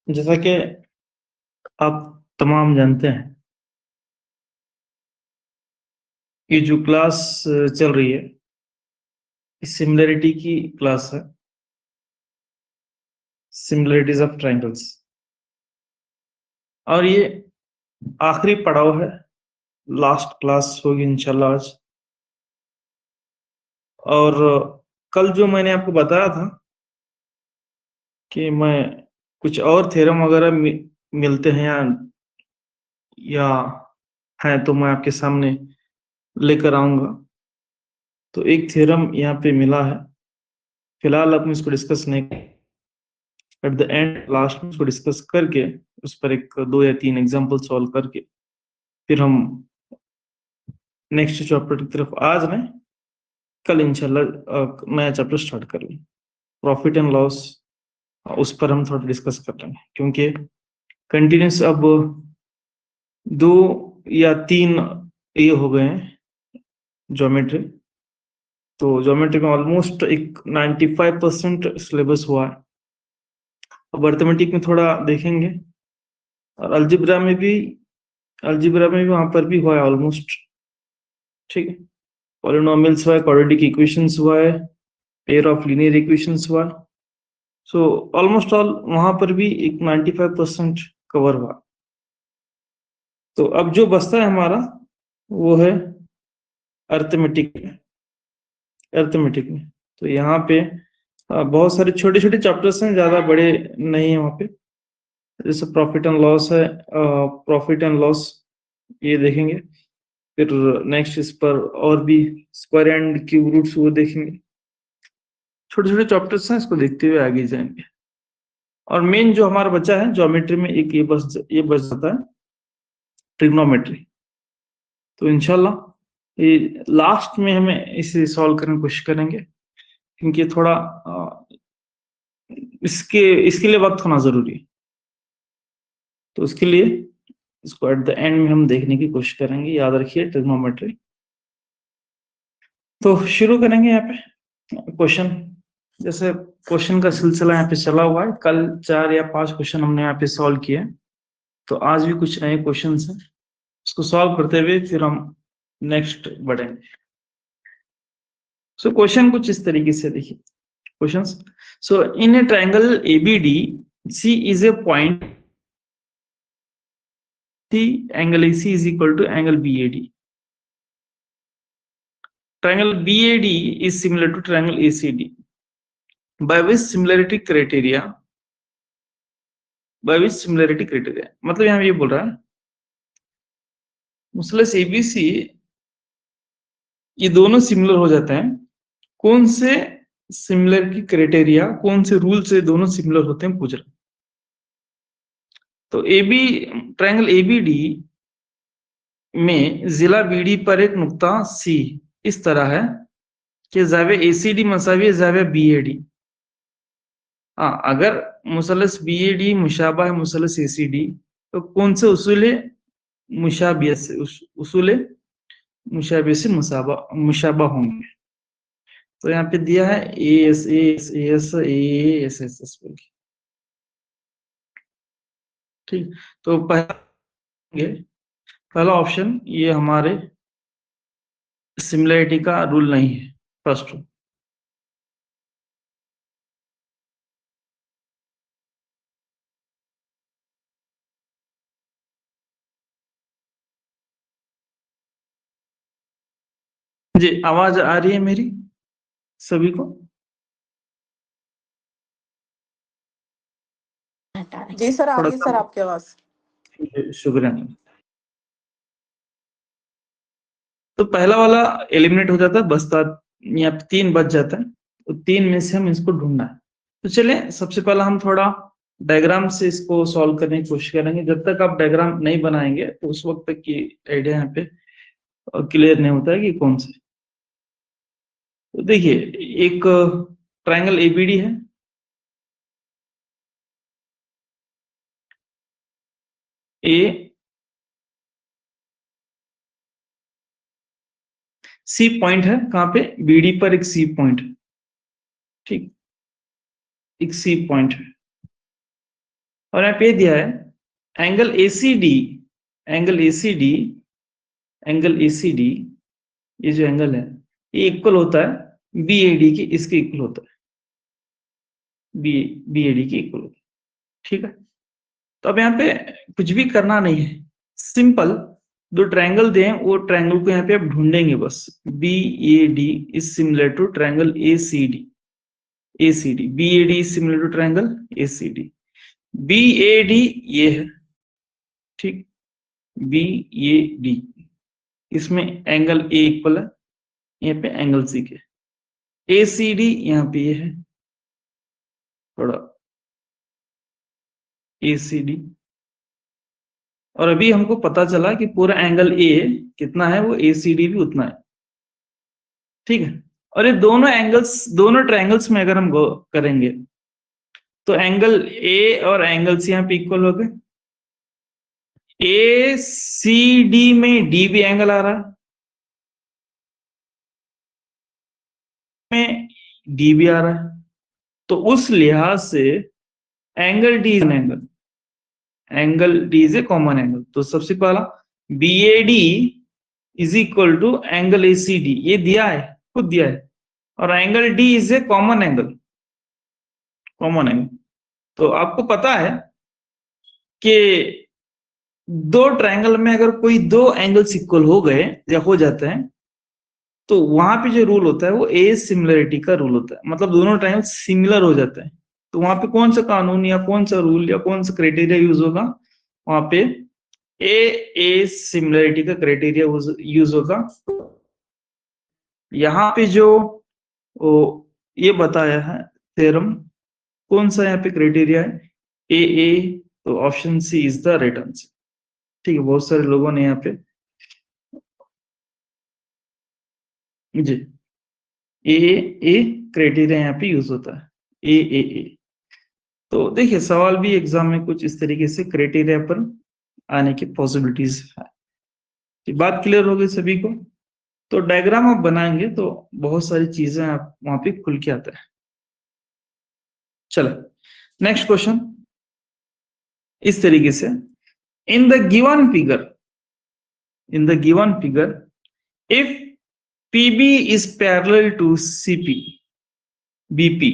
जैसा कि आप तमाम जानते हैं, ये जो क्लास चल रही है, सिमिलरिटी की क्लास है, सिमिलरिटीज ऑफ ट्रायंगल्स, और ये आखिरी पड़ाव है। लास्ट क्लास होगी इंशाल्लाह आज। और कल जो मैंने आपको बताया था कि मैं कुछ और थ्योरम वगैरह मिलते हैं या हैं तो मैं आपके सामने लेकर आऊंगा। तो एक थ्योरम यहाँ पे मिला है, फिलहाल अपन इसको डिस्कस नहीं, एट द एंड लास्ट में इसको डिस्कस करके उस पर एक 2 या 3 एग्जांपल सॉल्व करके फिर हम नेक्स्ट चैप्टर की तरफ आज नहीं, कल इंशाल्लाह नया चैप्टर स्टार्ट कर लें। प्रॉफिट एंड लॉस, उस पर हम थोड़ा डिस्कस कर लेंगे, क्योंकि कंटिन्यूस अब 2 या 3 ये हो गए हैं ज्योमेट्री। तो ज्योमेट्री में ऑलमोस्ट एक 95% सिलेबस हुआ है। अब अर्थमेटिक में थोड़ा देखेंगे, और अलजेब्रा में भी वहां पर भी हुआ है ऑलमोस्ट। ठीक है, पॉलिनोमियल्स हुआ है, क्वाड्रेटिक इक्वेशंस हुआ है, पेयर ऑफ लीनियर इक्वेशंस हुआ। सो ऑलमोस्ट ऑल वहां पर भी एक 95% कवर हुआ। तो अब जो बचता है हमारा वो है अर्थमेटिक में। तो यहाँ पे बहुत सारे छोटे छोटे चैप्टर्स हैं, ज्यादा बड़े नहीं है वहाँ पे। जैसे प्रॉफिट एंड लॉस है, प्रॉफिट एंड लॉस ये देखेंगे। फिर नेक्स्ट इस पर और भी स्क्वायर एंड क्यूब रूट्स वो देखेंगे। छोटे छोटे चैप्टर्स हैं, इसको देखते हुए आगे जाएंगे। और मेन जो हमारा बचा है ज्योमेट्री में, एक ये बच जाता है ट्रिग्नोमेट्री। तो इंशाल्लाह ये लास्ट में हमें इसे सॉल्व करने की कोशिश करेंगे, क्योंकि थोड़ा इसके लिए वक्त होना जरूरी है। तो उसके लिए इसको एट द एंड में हम देखने की कोशिश करेंगे। याद रखिए ट्रिग्नोमेट्री। तो शुरू करेंगे यहाँ पे क्वेश्चन। जैसे क्वेश्चन का सिलसिला यहाँ पे चला हुआ है, कल 4 या 5 क्वेश्चन हमने यहाँ पे सॉल्व किए, तो आज भी कुछ नए क्वेश्चन हैं। उसको सॉल्व करते हुए फिर हम नेक्स्ट बढ़ेंगे। सो क्वेश्चन कुछ इस तरीके से देखिए question. So in a triangle ABD, C is a point, angle AC is equal to angle BAD. Triangle BAD is similar to triangle ACD. By which similarity criteria? मतलब यहाँ ये बोल रहा है मुसलस ABC ये दोनों सिमिलर हो जाते हैं। कौन से सिमिलर की क्राइटेरिया, कौन से रूल से दोनों सिमिलर होते हैं पूछ रहा। तो ट्रायंगल ABD में जिला BD पर एक नुक्ता C इस तरह है कि जाविया ACD मसावी जाविया BAD। हाँ, अगर मुसलस BAD मुशाबा है मुसलस ACD, तो कौन से उसूल मुशाबियत से मुशाबा होंगे। तो यहाँ पे दिया है AS ठीक। तो पहला ऑप्शन ये हमारे सिमिलरिटी का रूल नहीं है, फर्स्ट रूल। जी, आवाज आ रही है मेरी सभी को? जी सर, आ रही है सर आपकी आवाज। शुक्रिया। तो पहला वाला एलिमिनेट हो जाता है, बचता यहाँ पे 3 बच जाता है। तो 3 में से हम इसको ढूंढना है। तो चले सबसे पहला हम थोड़ा डायग्राम से इसको सॉल्व करने की कोशिश करेंगे। जब तक आप डायग्राम नहीं बनाएंगे तो उस वक्त तक की आइडिया यहाँ पे क्लियर नहीं होता है कि कौन से। तो देखिए, एक ट्रायंगल ABD है, ए C पॉइंट है, कहां पे? BD पर एक C पॉइंट है। ठीक, एक C पॉइंट है। और यहाँ पे दिया है angle ACD, angle ACD, angle ACD, ये जो एंगल है ये इक्वल होता है BAD के, इसके इक्वल होता है, BAD के इक्वल होता है। ठीक है, तो अब यहाँ पे कुछ भी करना नहीं है, सिंपल दो ट्रायंगल दें, वो ट्रायंगल को यहाँ पे आप ढूंढेंगे बस। BAD is similar to triangle ACD, ACD, BAD is similar to triangle ACD, BAD ये है, ठीक, BAD, इसमें एंगल A इक्वल है यहाँ पे एंगल C के, ACD यहाँ पे ये है थोड़ा ACD, और अभी हमको पता चला कि पूरा एंगल A कितना है, वो ACD भी उतना है। ठीक है, और ये दोनों एंगल्स, दोनों ट्रायंगल्स में अगर हम करेंगे तो एंगल A और एंगल C यहाँ पे इक्वल हो गए। ACD में D भी एंगल आ रहा है, में D भी आ रहा है, तो उस लिहाज से angle D angle, angle D is a common angle. तो सबसे पहला BAD is equal to angle ACD, ये दिया है, खुद दिया है, और angle D is a common angle, common angle. तो आपको पता है कि दो ट्रायंगल में अगर कोई दो एंगल्स इक्वल हो गए या हो जाते हैं, तो वहां पे जो रूल होता है वो ए सिमिलरिटी का रूल होता है, मतलब दोनों ट्रायंगल सिमिलर हो जाते हैं। तो वहां पे कौन सा कानून या कौन सा रूल या कौन सा क्राइटेरिया यूज होगा, वहां पे ए सिमिलरिटी का क्राइटेरिया यूज होगा। यहाँ पे जो ये बताया है थ्योरम, कौन सा यहाँ पे क्राइटेरिया है, ए, तो option C is the right answer. ठीक है, बहुत सारे लोगों ने यहाँ पे जी ए क्राइटेरिया यहाँ पे यूज होता है, ए। तो देखिए सवाल भी एग्जाम में कुछ इस तरीके से क्राइटेरिया पर आने की पॉसिबिलिटीज है। बात क्लियर हो गई सभी को? तो डायग्राम आप बनाएंगे तो बहुत सारी चीजें आप वहां पे खुल के आता है। चलो नेक्स्ट क्वेश्चन इस तरीके से, in the given figure if PB is parallel to CP, BP,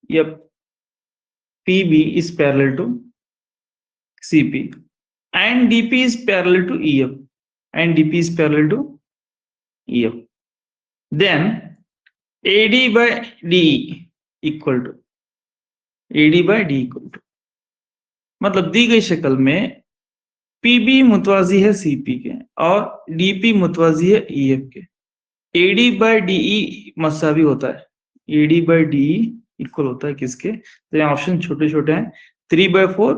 yep, PB is parallel to CP and DP is parallel to EF, and DP is parallel to EF, then AD by DE equal to, AD by D equal to, मतलब दी गई शक्ल में PB मुतवाजी है CP के और DP मुतवाजी है EF के, AD by DE मसावी होता है, AD by DE इक्वल होता है किसके, तो यहाँ ऑप्शन छोटे छोटे हैं, 3/4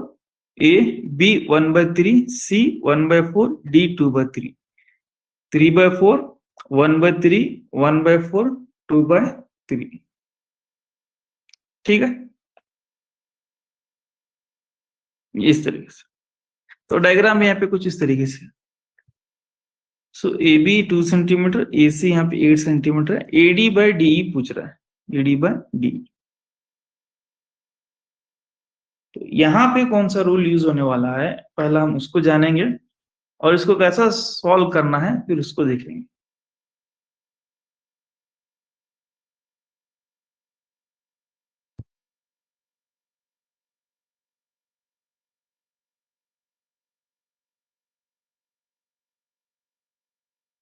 A, B 1/3, C 1/4, D 2/3, 3/4, 1/3, 1/4, 2/3। ठीक है, इस तरीके से। तो डायग्राम यहाँ पे कुछ इस तरीके से, सो AB 2 सेंटीमीटर, AC यहाँ पे 8 सेंटीमीटर है, AD by DE पूछ रहा है, AD by DE। तो यहाँ पे कौन सा रूल यूज होने वाला है, पहला हम उसको जानेंगे और इसको कैसा सॉल्व करना है फिर उसको देखेंगे।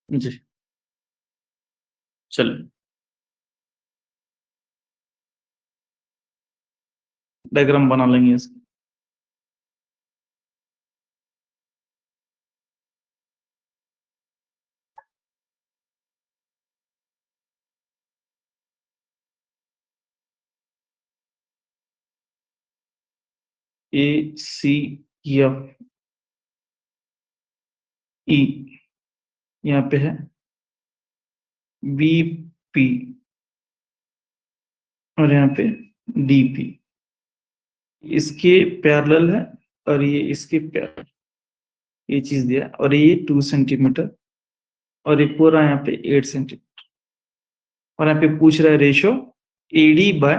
जी चलो डायग्राम बना लेंगे इसका। ACF E यहाँ पे है, BP और यहाँ पे DP इसके पैरेलल है और ये इसके पैरेलल, ये चीज दिया, और ये 2 सेंटीमीटर और ये पूरा यहाँ पे 8 सेंटीमीटर, और यहाँ पे पूछ रहा है रेशियो AD by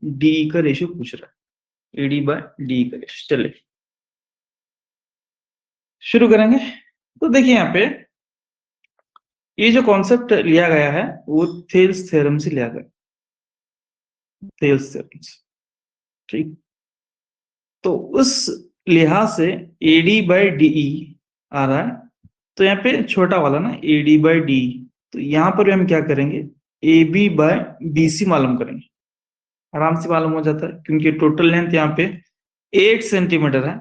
डीई का रेशियो पूछ रहा है, एडी बाय डीई का रेशियो। चलिए शुरू करेंगे। तो देखिए यहाँ पे ये जो कॉन्सेप्ट लिया गया है वो थेल्स थ्योरम से लिया गया, थेल्स थ्योरम से, ठीक। तो उस लिहाज से एडी बाय डीई आ रहा है, तो यहाँ पे छोटा वाला ना एडी बाय डी, तो यहाँ पर हम क्या करेंगे, A B by B C मालूम करेंगे, आराम से मालूम हो जाता है क्योंकि टोटल लेंथ यहाँ पे 8 सेंटीमीटर है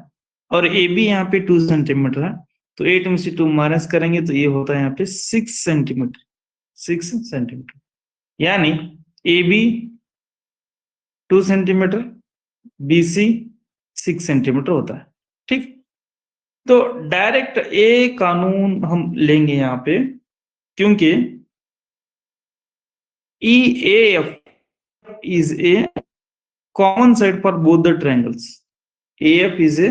और ए बी यहाँ पे 2 सेंटीमीटर है, तो 8 में से 2 माइनस करेंगे तो ये होता है यहाँ पे 6 सेंटीमीटर, 6 सेंटीमीटर, यानी A B 2 centimetre, B C 6 centimetre होता है, ठीक। तो डायरेक्ट ए कानून हम लेंगे यहाँ पे, क्योंकि E F is a common side for both the triangles. AF is a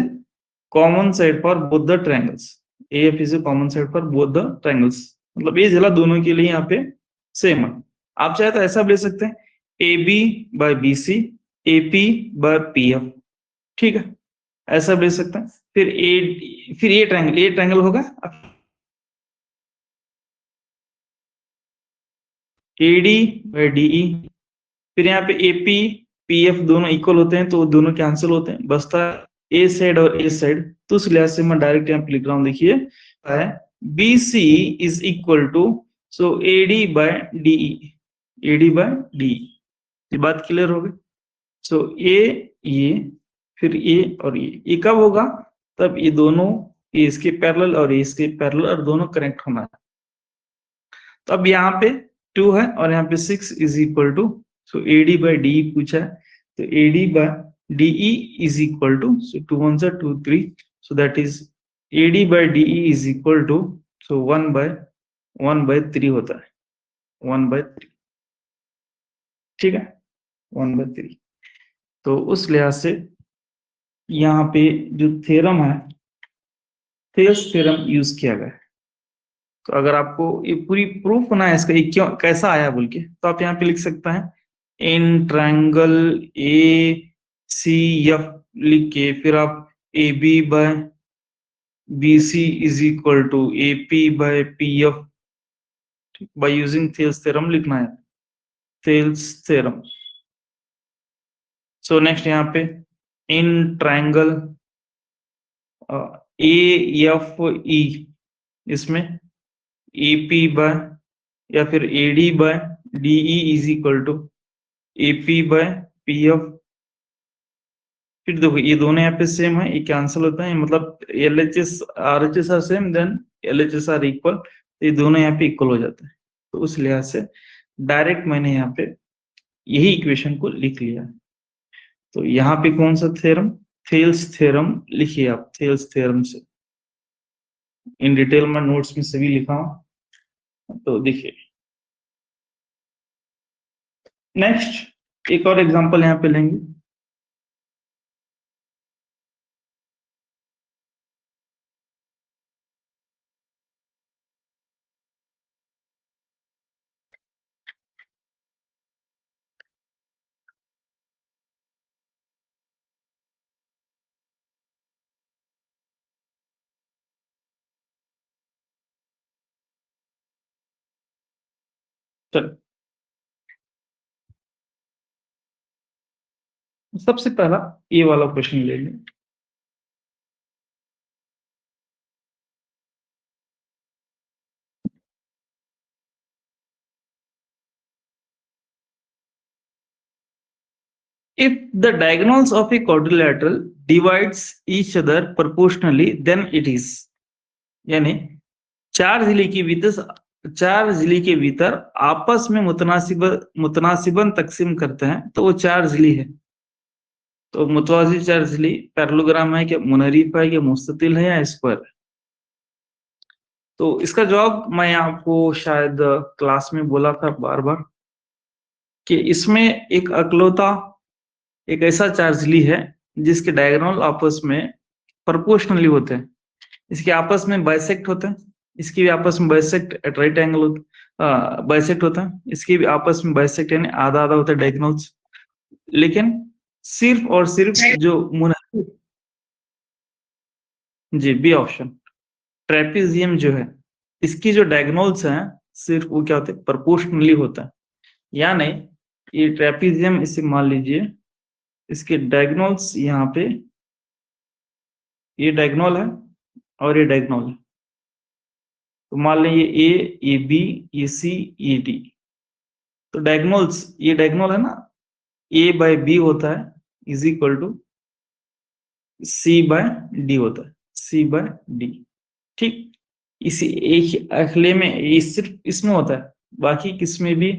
common side for both the triangles. AF is a common side for both the triangles. मतलब ये जिला दोनों के लिए यहाँ पे सेम है। आप चाहे तो ऐसा भी ले सकते हैं, AB by BC, AP by PF, ठीक है, ऐसा भी ले सकते हैं। फिर ये ट्रायंगल होगा AD by DE, फिर यहाँ पे AP PF दोनों इक्वल होते हैं तो दोनों कैंसिल होते हैं, बचता है ए साइड और ए साइड, तो उस लिहाज से मैं डायरेक्ट यहाँ पे लिख रहा हूँ, देखिए BC is equal to so AD by DE, AD by DE, ये बात क्लियर हो गई। सो ये फिर ये और ये कब होगा, तब ये दोनों, ये इसके पैरेलल और ये इसके पैरेलल और दोनों कनेक्ट होना है। तो अब यहाँ पे 2 है और यहाँ पे 6 is equal to, so AD by DE पूछा है, तो AD by DE is equal to, so 2 1 से 2 3, so that is AD by DE is equal to, so 1 by 3 होता है, 1 बाय 3, ठीक है, 1 बाय 3। तो उस लिहाज से यहाँ पे जो थ्योरम है, थेल्स थ्योरम यूज किया गया है। तो अगर आपको ये पूरी प्रूफ होना है इसका, ये क्यों कैसा आया बोल के, तो आप यहाँ पे लिख सकते हैं in triangle A C F लिख के, फिर आप A B by B C is equal to A P by P F, by using Thales theorem लिखना है, थेल्स थ्योरम। सो नेक्स्ट यहाँ पे in triangle A F E, इसमें ए पी बाय या फिर A D by D E is equal to A P by P F. फिर देखो ये दोनों यहाँ पे सेम है, ये कैंसिल होता है, मतलब LHS RHS are same, then LHS are equal, ये दोनों यहाँ पे इक्वल हो जाते हैं। तो उस लिहाज से डायरेक्ट मैंने यहाँ पे यही इक्वेशन को लिख लिया है। तो यहाँ पे कौन सा थ्योरम, थेल्स थ्योरम लिखिए आप, थेल्स थ्योरम से इन डिटेल में नोट्स में सभी लिखा हूं, तो देखिए। नेक्स्ट एक और एग्जांपल यहाँ पे लेंगे। चलो सबसे पहला ये वाला क्वेश्चन ले लें। If the diagonals of a quadrilateral divides each other proportionally, then it is, यानी चार झिली के भीतर आपस में मुतनासिबन तकसीम करते हैं तो वो चार झिली है। तो मुतवाजी चार झिली पैरेललोग्राम है क्या, मुनरीफ है क्या, मुस्ततिल है या स्क्वायर है? तो इसका जवाब मैं आपको शायद क्लास में बोला था बार बार कि इसमें एक अकलौता एक ऐसा चार झिली है जिसके डायगोनल आपस में प्रोपोर्शनली होते हैं, इसके आपस में बाइसेक्ट होते हैं, इसके भी आपस में bisect at right angle bisect होता है, इसके भी आपस में बाइसेक्ट यानी आधा आधा होता है डायगोनल्स, लेकिन सिर्फ और सिर्फ जो मुनहरिफ, जी बी ऑप्शन, ट्रेपीजियम जो है इसकी जो डायगोनल्स हैं सिर्फ वो क्या होते हैं, प्रोपोर्शनली होता है। यानी ये ट्रेपीजियम, इसे मान लीजिए इसके डायगोनल्स यहाँ पे, ये डायगोनल है और ये डायगोनल है, तो मान लें ये बी, ये सी, ये डी। तो डायगोनल्स, ये डायगोनल है ना, ए बाय बी होता है is equal to C by D होता है, सी बाय डी। ठीक, इसी एक अखले में ये सिर्फ इसमें होता है, बाकी किसमें भी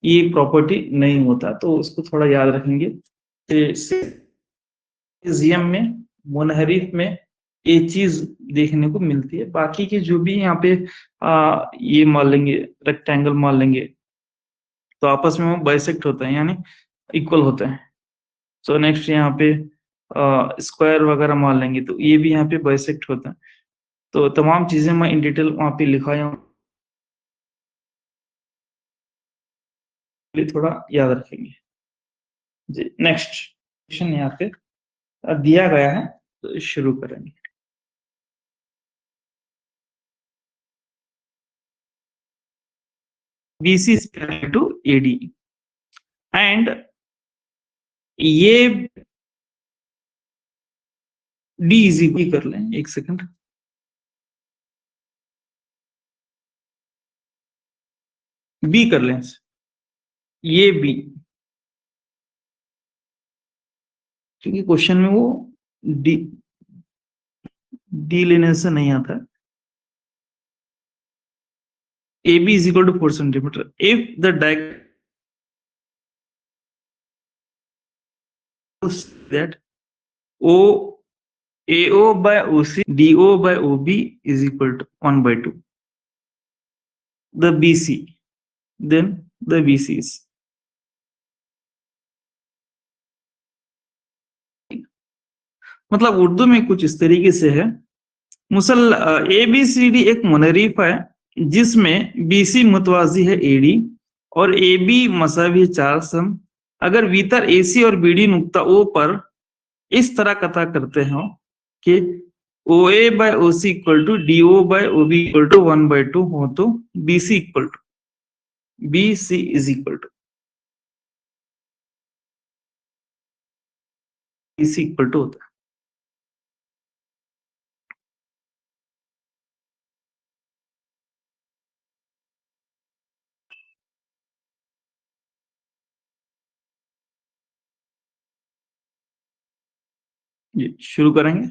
ये प्रॉपर्टी नहीं होता, तो उसको थोड़ा याद रखेंगे। ट्रेपीजियम में, मुनहरिफ में ये चीज देखने को मिलती है, बाकी के जो भी यहाँ पे ये मान लेंगे, रेक्टेंगल मान लेंगे, तो आपस में वो बाइसेक्ट होते हैं यानी इक्वल होते हैं। सो नेक्स्ट यहाँ पे स्क्वायर वगैरह मान लेंगे तो ये भी यहाँ पे बाइसेक्ट होता है। तो तमाम चीजें मैं इन डिटेल वहाँ पे लिखाया हूँ, थोड़ा याद रखेंगे। जी नेक्स्ट क्वेश्चन यहाँ पे दिया गया है, तो शुरू करेंगे। BC is parallel to AD and ये D इज इक्वल, कर लें एक सेकंड, B कर लें, ये B, क्योंकि क्वेश्चन में वो डी डी लेने से नहीं आता है। AB is equal to 4 centimeter if the diagonal that O AO by OC DO by OB is equal to 1 by 2 the BC, then the BC is, मतलब उर्दू में कुछ इस तरीके से है। मुसल ABCD एक मुनहरिफ है जिसमें BC मुतवाजी है AD और AB मसावी 4 सम। अगर भीतर AC और BD नुक्ता O पर इस तरह कथा करते हो कि OA by OC equal to DO by OB equal to 1 by 2 हो, तो BC equal to BC is equal to BC equal to होता है। ये शुरू करेंगे।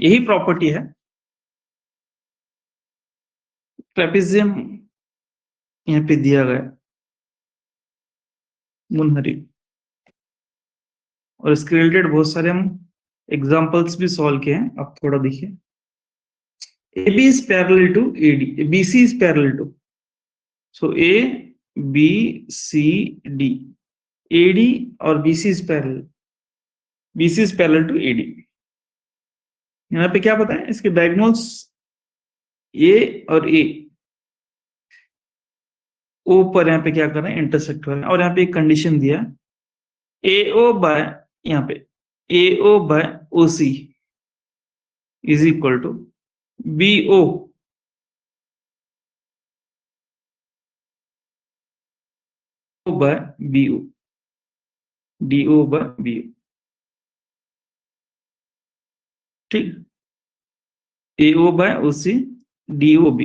यही प्रॉपर्टी है, ट्रेपेजियम यहाँ पे दिया गया मुनहरिफ, और इसके रिलेटेड बहुत सारे हम एग्जांपल्स भी सॉल्व किए हैं। अब थोड़ा देखिए, AB is parallel to AD, BC is parallel to, so A B C D, AD और BC is parallel, BC is parallel to AD। यहाँ पे क्या पता है, इसके डायगोनल्स A और A, O पर यहाँ पे क्या कर रहे हैं, इंटरसेक्ट हो रहे हैं, और यहाँ पे एक कंडीशन दिया AO बाय, यहाँ पे AO by OC is equal to BO by BO, DO by BO। ठीक, AO by OC DOB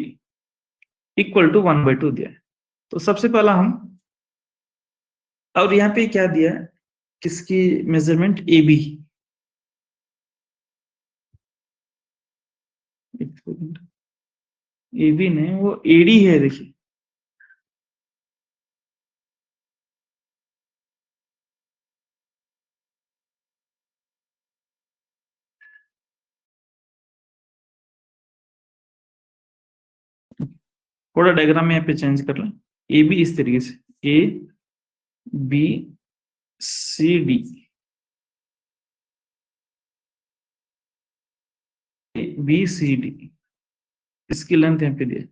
equal to 1 by 2 दिया है। तो सबसे पहला हम, और यहाँ पे क्या दिया है, किसकी मेजरमेंट, AB, AB नहीं, वो AD है, देखिए थोड़ा डायग्राम में यहाँ पे चेंज कर लें। AB इस तरीके से ABCD, ABCD, इसकी लेंथ यहाँ पे दिया,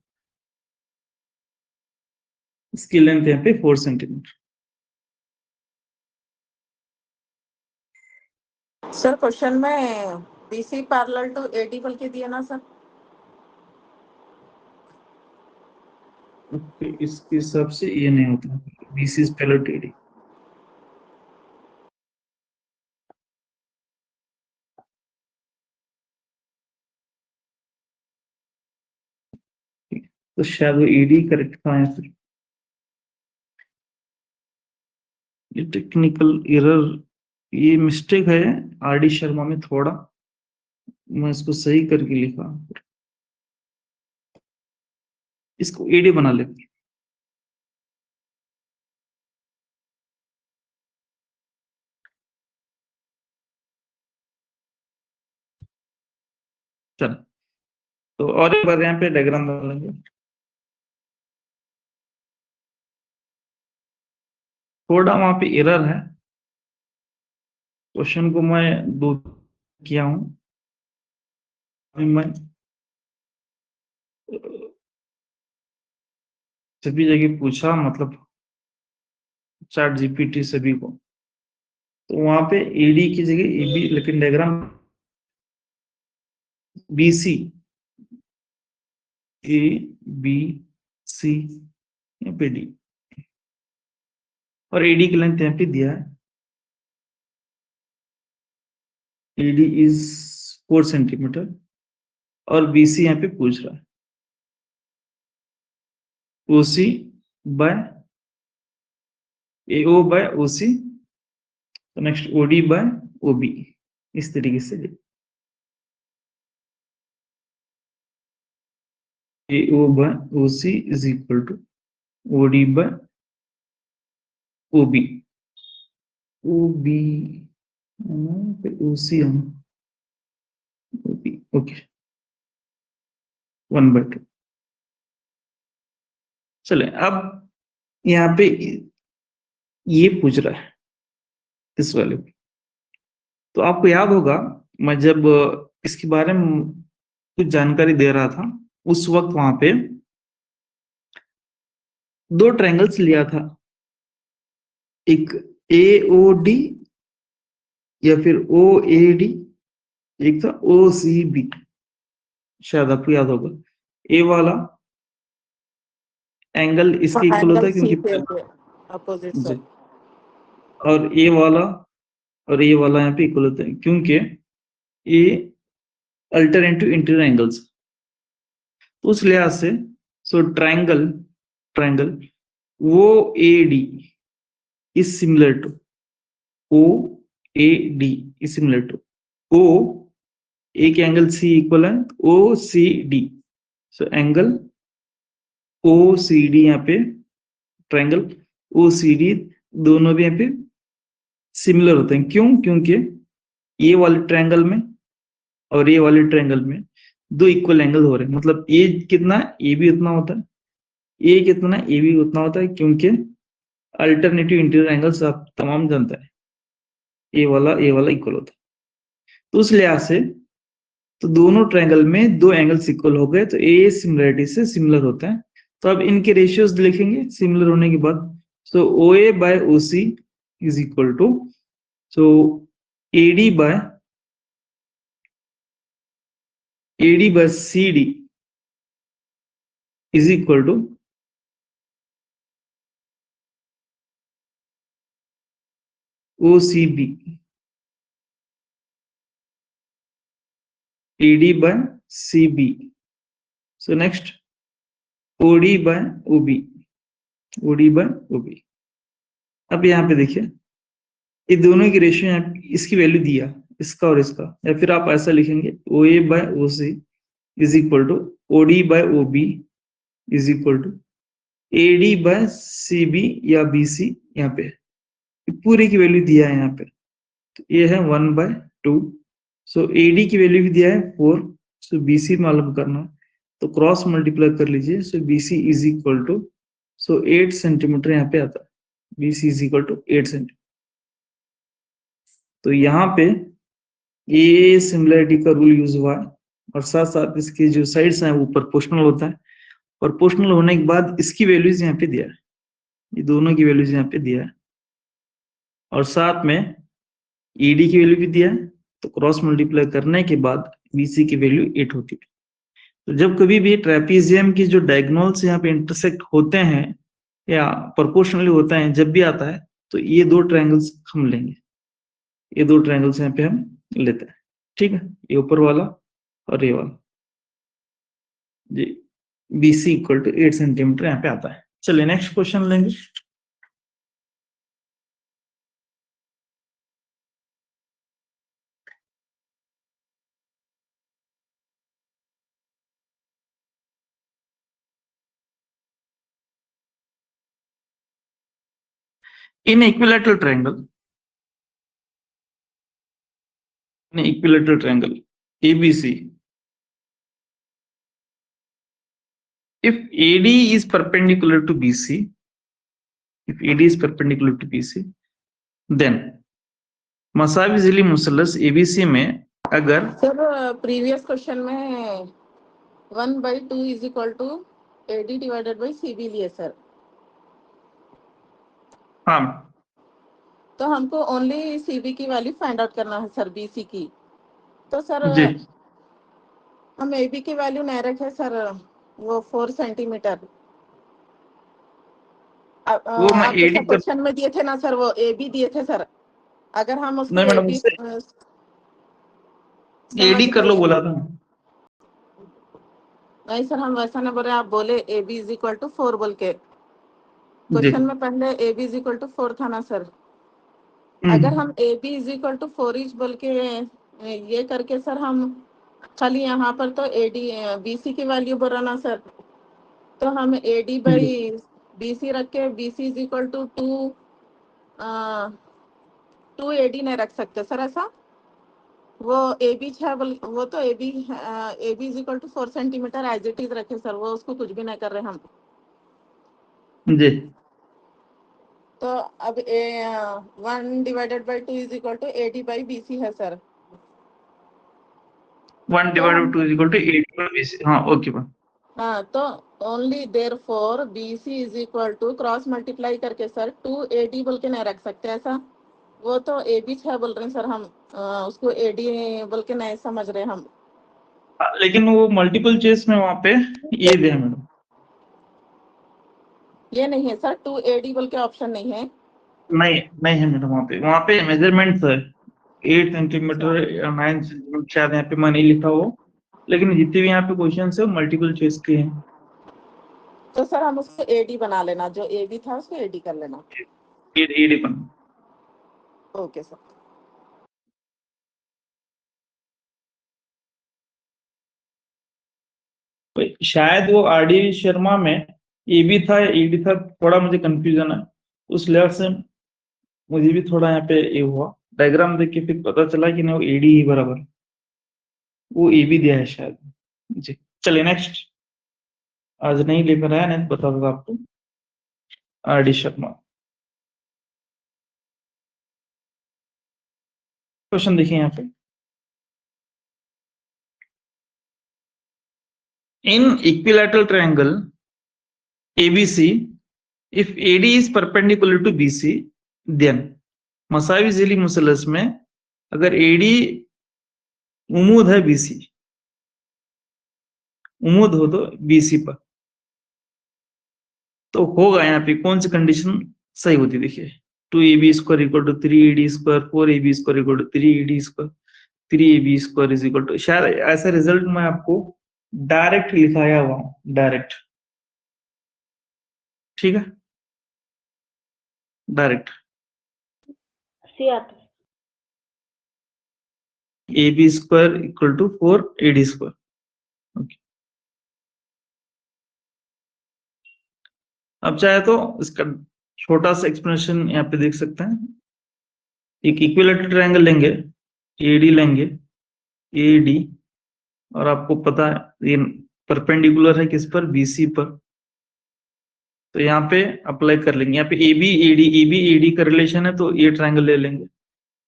इसकी लेंथ यहाँ पे 4 सेंटीमीटर। सर क्वेश्चन में बीसी पैरेलल टू एडी बोल के दिया ना सर? इसके हिसाब से ये नहीं होता, BC is parallel to AD. तो शायद वो एडी करेक्ट था या फिर ये टेक्निकल एरर, ये मिस्टेक है आरडी शर्मा में थोड़ा, मैं इसको सही करके लिखा, इसको एडी बना लेंगे। चल, तो और एक बार यहाँ पे डायग्राम डालेंगे। थोड़ा वहां पे एरर है, क्वेश्चन को मैं दो किया हूं, मैं सभी जगह पूछा, मतलब चैट जीपीटी सभी को, तो वहां पे एडी की जगह एबी, लेकिन diagram BC, A B C, यहाँ पे डी, और एडी की लेंथ यहाँ पे दिया है, एडी इज 4 सेंटीमीटर, और बीसी यहाँ पे पूछ रहा है ओसी बाय एओ बाय ओसी, तो नेक्स्ट ओडी बाय ओबी, इस तरीके से AO by OC is equal to OD by OB, OB OC OB, okay 1/2। चले, अब यहाँ पे ये पूछ रहा है इस वाले, तो आपको याद होगा मैं जब इसके बारे में कुछ जानकारी दे रहा था, उस वक्त वहां पे दो ट्रायंगल्स लिया था, एक एओडी या फिर ओएडी, एक था ओसीबी, शायद आपको याद होगा। ए वाला एंगल इसके इक्वल होता है क्योंकि अपोजिट जी, साइड, और ए वाला और ये वाला यहाँ पे इक्वल होता है क्योंकि ये अल्टरनेटिव इंटीरियर एंगल्स, तो उस लिहाज से सो ट्रायंगल ट्रायंगल वो A D is similar to O A D is similar to O, एक एंगल सी इक्वल है O C D, so angle O C D, यहाँ पे ट्रायंगल ओ सी डी दोनों भी यहाँ पे सिमिलर होते हैं। क्यों? क्योंकि ये वाले ट्रायंगल में और ये वाले ट्रायंगल में दो इक्वल एंगल हो रहे हैं, मतलब ये कितना ए भी उतना होता है, ये कितना ए भी उतना होता है, क्योंकि अल्टरनेटिव इंटीरियर एंगल्स आप तमाम जानते हैं, ए वाला इक्वल होता है, तो उस लिहाज से तो दोनों ट्रायंगल में दो एंगल्स इक्वल हो गए, तो ए सिमिलरिटी से सिमिलर होता है। तो अब इनके रेशियोज लिखेंगे सिमिलर होने के बाद, so O A by O C is equal to, so AD by C D is equal to O C B, AD by C B, so next OD by OB, OD by OB. अब यहाँ पे देखिए ये दोनों की ratio, इसकी value दिया, इसका और इसका, या फिर आप ऐसा लिखेंगे O A by O C is equal to OD by O B is equal to AD by C B या बी सी, यहाँ पे पूरे की वैल्यू दिया है यहाँ पे, तो ये है 1/2, सो एडी की वैल्यू भी दिया है 4, सो बी सी मालूम करना है, तो क्रॉस मल्टीप्लाई कर लीजिए, so B C is equal to, so 8 centimetre यहाँ पे आता है, B C is equal to 8 centimetre. तो यहाँ पे ये सिमिलरिटी का रूल यूज हुआ है, और साथ साथ इसके जो साइड्स हैं वो प्रोपोर्शनल होता है, और प्रोपोर्शनल होने के बाद इसकी वैल्यूज यहाँ पे दिया है, ये दोनों की वैल्यूज यहाँ पे दिया है, और साथ में ईडी की वैल्यू भी दिया है। तो क्रॉस मल्टीप्लाई करने के बाद बीसी की वैल्यू 8 होती है। तो जब कभी भी ट्रेपीजियम की जो डायगोनल्स यहाँ पे इंटरसेक्ट होते हैं या प्रोपोर्शनली होता है, जब भी आता है तो ये दो ट्रायंगल्स हम लेंगे, ये दो ट्रायंगल्स यहाँ पे हम लेते हैं। ठीक है, ये ऊपर वाला और ये वाला जी, BC इक्वल टू 8 सेंटीमीटर यहाँ पे आता है। चलिए नेक्स्ट क्वेश्चन लेंगे। In equilateral triangle, ABC, if AD is perpendicular to BC, then मसाविजिली मुसलस ABC में अगर सर प्रीवियस क्वेश्चन में 1/2 is equal to AD divided by CB लिए सर। हाँ, तो हमको ओनली CB की वैल्यू फाइंड आउट करना है सर, BC की। तो सर जी हम AB की वैल्यू नहीं रखे सर, वो 4 सेंटीमीटर वो मैं आपके AD सर क्वेश्चन में दिए थे ना सर, वो AB दिए थे सर। अगर हम उसको नहीं मैडम, AB उससे AD कर लो बोला था। नहीं सर, हम वैसा नहीं बोले, आप बोले AB इज इक्वल टू 4 बोल के। जी क्वेश्चन में पहले AB इज इक्वल टू 4 था ना सर। अगर हम AB is equal to 4 inch बोल के ये करके सर, हम खाली यहाँ पर तो AD BC की वैल्यू बोल रहा ना सर, तो हम AD बाई BC रख के BC is equal to 2 AD नहीं रख सकते सर ऐसा। वो AB है, वो तो AB is equal to 4 centimetre as it is रखे सर, वो उसको कुछ भी नहीं कर रहे हम। जी तो अब 1 divided by 2 is equal to AD by BC है sir. 1 divided by 2 is equal to 8 by BC। हाँ ओके मैम। हाँ, तो only therefore BC is equal to cross multiply करके सर 2 AD बोल के नहीं रख सकते ऐसा। वो तो AB है बोल रहे हैं सर, हम उसको AD बोल के नहीं समझ रहे हम। लेकिन वो मल्टीपल चॉइस में वहाँ पे ये दिया मैडम, ये नहीं है सर, 2 AD बोल के ऑप्शन नहीं है। नहीं है मैडम, वहाँ पे मेजरमेंट है 8 सेंटीमीटर या 9 सेंटीमीटर, शायद यहाँ पे मैं नहीं लिखा हो, लेकिन जितने भी यहाँ पे क्वेश्चन है मल्टीपल चॉइस के हैं। तो सर हम उसको AD बना लेना, जो AB था उसको AD कर लेना। AD बन ओके सर। शायद वो RD शर्मा में AB था या ED था, थोड़ा मुझे कंफ्यूजन है, उस लेवल से मुझे भी थोड़ा यहाँ पे ये हुआ, डायग्राम देख के फिर पता चला कि नहीं वो AD ही बराबर, वो AB दिया है शायद जी। चलिए नेक्स्ट, आज नहीं लेकर आया, नहीं बता दूंगा आपको। RD शर्मा क्वेश्चन देखिए यहाँ पे, in equilateral triangle ABC if AD is perpendicular to BC then मसाविजिली मुसलस में अगर AD उमूद है BC, उमूद हो तो BC पर, तो होगा यहाँ पे कौन सी कंडीशन सही होती है? देखिए 2AB square equal to 3AD square, 4AB square equal to 3AD square, 3AB square is equal to, शायद ऐसा रिजल्ट मैं आपको डायरेक्ट लिखाया हुआ हूँ, डायरेक्ट, ठीक है, direct AB square equal to 4AD square. Okay, अब चाहे तो इसका छोटा सा एक्सप्लेनेशन यहाँ पे देख सकते हैं। एक इक्विलैटरल ट्रायंगल लेंगे, AD लेंगे, AD, और आपको पता है ये परपेंडिकुलर है किस पर? BC पर, तो यहाँ पे अप्लाई कर लेंगे। यहाँ पे AB AD का रिलेशन है, तो ये ट्रायंगल ले लेंगे,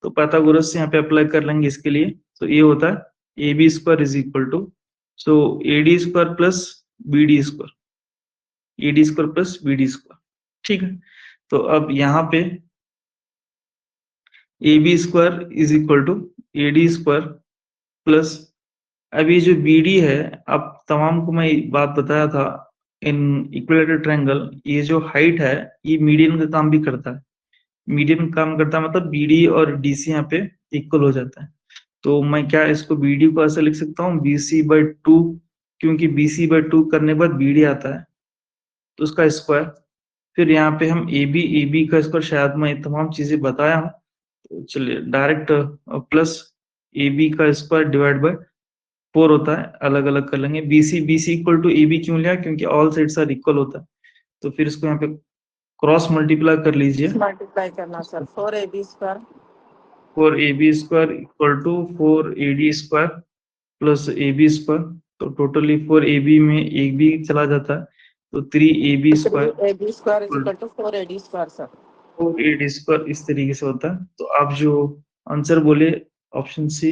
तो पाइथागोरस से यहाँ पे अप्लाई कर लेंगे इसके लिए। तो ये होता है AB square is equal to, so AD square plus BD square, AD square plus BD square, ठीक है, तो अब यहाँ पे AB square is equal to AD square plus, अब ये जो BD है, अब तमाम को मैं बात बताया था इन इक्विलेटरल ट्रायंगल, ये जो हाइट है ये मीडियन का काम भी करता है। मीडियन काम करता है मतलब BD और DC यहाँ पे इक्वल हो जाता है। तो मैं क्या इसको BD को ऐसा लिख सकता हूँ BC/2, क्योंकि BC/2 करने के बाद BD आता है तो उसका स्क्वायर। फिर यहाँ पे हम AB का स्क्वायर, शायद मैं तमाम चीजें बताया हूँ, तो चलिए डायरेक्ट प्लस AB का स्क्वायर डिवाइड बाय 4 होता है, अलग अलग कर लेंगे। BC इक्वल टू AB क्यों लिया, क्योंकि ऑल साइड्स आर इक्वल होता है, तो फिर इसको यहाँ पे क्रॉस मल्टीप्लाई कर लीजिए। मल्टीप्लाई करना sir, 4AB square 4AB square equal to 4AD square plus AB square, तो टोटली 4AB में एक भी चला जाता है, तो 3AB square 3AB square is equal to 4AD square sir. 4AD square इस तरीके से होता है। तो आप जो आंसर बोले ऑप्शन सी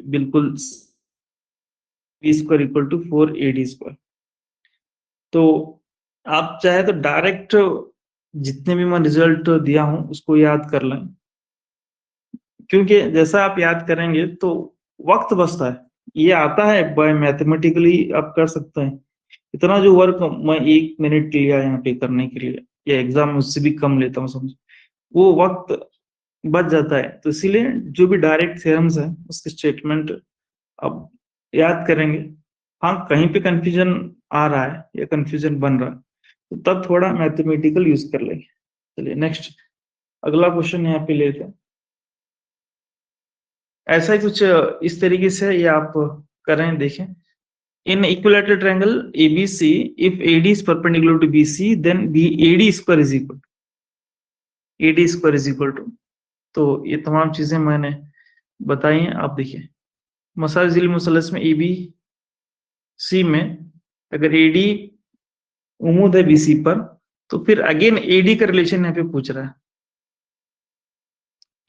बिल्कुल, B square equal to 4AD square. तो आप चाहे तो डायरेक्ट जितने भी मैं रिजल्ट दिया हूं उसको याद कर लें, क्योंकि जैसा आप याद करेंगे तो वक्त बचता है, ये आता है बाय मैथमेटिकली आप कर सकते हैं। इतना जो वर्क मैं 1 मिनट लिया यहाँ पे करने के लिए, या एग्जाम में उससे भी कम लेता हूँ समझ, वो वक्त बच जाता है। तो इसीलिए जो भी डायरेक्ट थ्योरम्स है उसके स्टेटमेंट अब याद करेंगे। हाँ, कहीं पे कंफ्यूजन आ रहा है या कंफ्यूजन बन रहा है तो तब थोड़ा मैथमेटिकल यूज कर लेंगे। चलिए नेक्स्ट, अगला क्वेश्चन यहाँ पे लेते हैं। ऐसा ही कुछ इस तरीके से ये आप करें, देखें। इन equilateral triangle ABC, if AD is perpendicular to BC, then AD square is equal to, तो ये तमाम चीजें मैंने बताई हैं। आप देखिए, मसाजिल मुसलस में ABC में अगर AD उमूद है BC पर, तो फिर अगेन AD का रिलेशन यहाँ पे पूछ रहा है,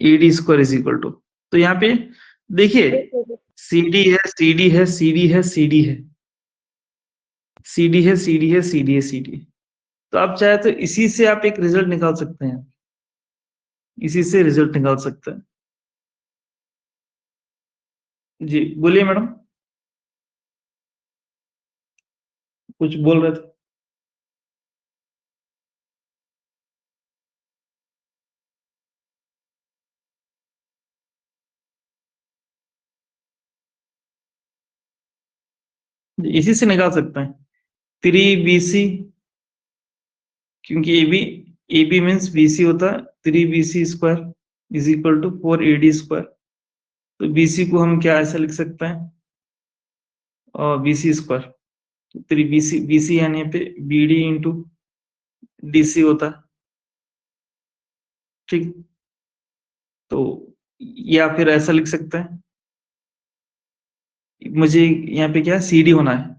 AD square is equal to, तो यहाँ पे देखिए CD है, CD है, CD है, CD है, CD है, CD है, CD है, CD, तो आप चाहे तो इसी से आप एक रिजल्ट निकाल सकते हैं, इसी से रिजल्ट निकाल सकते हैं। जी बोलिए मैडम, कुछ बोल रहे थे। इसी से निकाल सकते हैं 3BC, क्योंकि AB मीन्स BC होता है, 3BC square is equal to 4AD square, तो BC को हम क्या ऐसा लिख सकते हैं, BC स्क्वायर, 3BC यानी यहाँ पे BD इंटू DC होता है, ठीक। तो या फिर ऐसा लिख सकते हैं, मुझे यहाँ पे क्या CD होना है,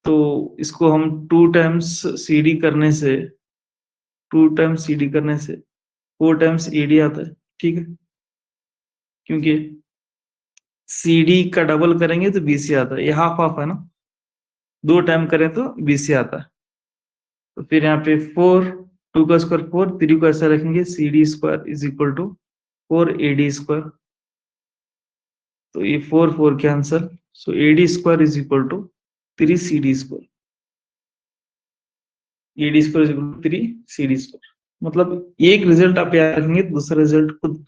तो इसको हम 2 टाइम्स CD करने से 4 टाइम्स AD आता है, ठीक है, क्योंकि CD का डबल करेंगे तो BC आता है, ये हाफ हाफ है ना, 2 टाइम करें तो BC आता है। तो फिर यहाँ पे 4, 2 का स्क्वायर 4, 3 को ऐसा रखेंगे CD square is equal to 4AD square, तो ये 4 cancel, so AD square is equal to 3CD square, AD square is equal to 3CD square. मतलब एक रिजल्ट आप याद रखेंगे तो दूसरा रिजल्ट खुद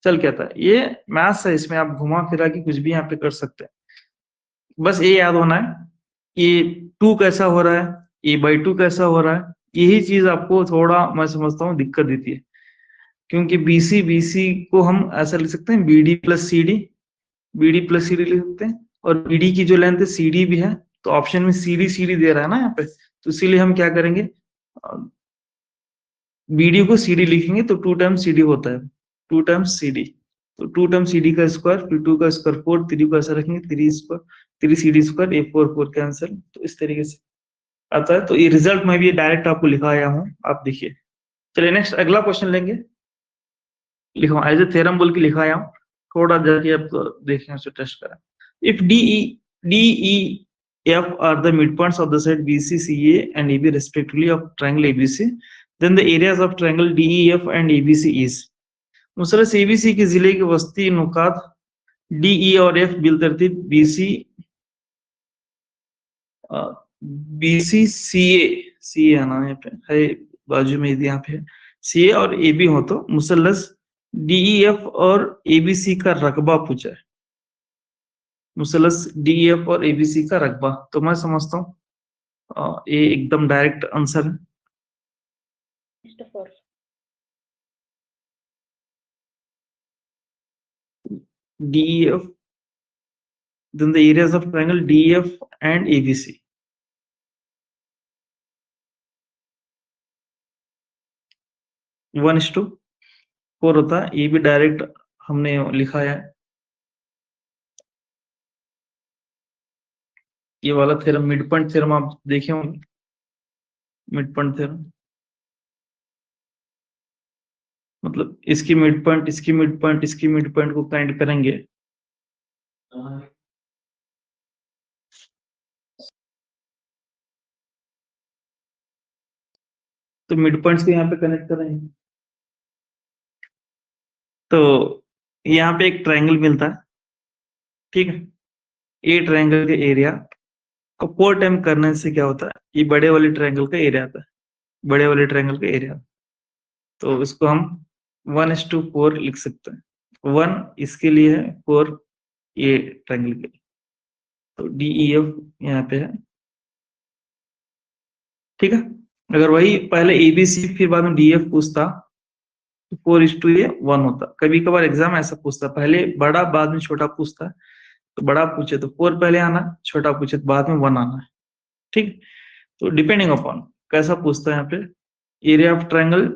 चल के आता है। ये मैथ्स है, इसमें आप घुमा फिरा के कुछ भी यहाँ पे कर सकते हैं, बस ये याद होना है कि 2 कैसा हो रहा है, A/2 कैसा हो रहा है, यही चीज आपको थोड़ा मैं समझता हूँ दिक्कत देती है, क्योंकि BC को हम ऐसा लिख सकते हैं BD प्लस CD लिख सकते हैं, और BD की जो लेंथ है CD भी है, तो ऑप्शन में CD दे रहा है ना यहाँ पे, तो इसीलिए हम क्या करेंगे, BD को CD लिखेंगे तो 2 टाइम्स CD होता है, 2 टाइम्स CD, तो 2 टाइम्स CD का स्क्वायर, फिर 2 का स्क्वायर 4, 3 को ऐसा रखेंगे 3CD स्क्वायर, ये 4 कैंसिल, तो इस तरीके से आता है। तो ये रिजल्ट मैं भी डायरेक्ट आपको लिखा आया हूँ, आप देखिए। चलिए नेक्स्ट अगला क्वेश्चन लेंगे, लिखो एज ए थ्योरम बोल के लिखा आया हूँ, थोड़ा जाके आप देखें उसे टेस्ट करें। If DE F are the midpoints of the side BC, CA and AB respectively of triangle ABC. Then the areas of triangle DEF and ABC is. मुसलस ABC के जिले के वस्ती नुकात DE और F बिलतरतीब BC CA आना यहाँ पे है, बाजू में यहाँ पे CA और AB हो तो मुसलस DEF और ABC का रकबा पूछा है, मुसलस DEF और ABC का रकबा। तो मैं समझता हूँ ये एकदम डायरेक्ट आंसर है। DEF, then the areas of triangle DEF and ABC. One इस टू फोर होता है, ये भी डायरेक्ट हमने लिखा है। ये वाला थ्योरम मिड पॉइंट थ्योरम आप देखे होंगे, मिड पॉइंट थ्योरम मतलब इसकी मिड पॉइंट, इसकी मिड पॉइंट, इसकी मिड पॉइंट को काइंड करेंगे तो मिड पॉइंट्स को यहाँ पे कनेक्ट करेंगे। तो यहाँ पे एक ट्रायंगल मिलता है, ठीक है। ये ट्रायंगल के एरिया को 4 टाइम करने से क्या होता है, ये बड़े वाले ट्रायंगल का एरिया आता है, बड़े वाले ट्रायंगल का एरिया। तो इसको हम 1:4 लिख सकते हैं। 1 इसके लिए है, 4 ये ट्रायंगल के लिए। तो DEF यहाँ पे है, ठीक है। अगर वही पहले ABC फिर बाद में DF पूछता तो 4:1 होता। कभी कभार एग्जाम ऐसा पूछता, पहले बड़ा बाद में छोटा पूछता है। तो बड़ा पूछे तो 4 पहले आना, छोटा पूछे तो बाद में 1 आना है, ठीक। तो डिपेंडिंग अपॉन कैसा पूछता है यहाँ पे, area of triangle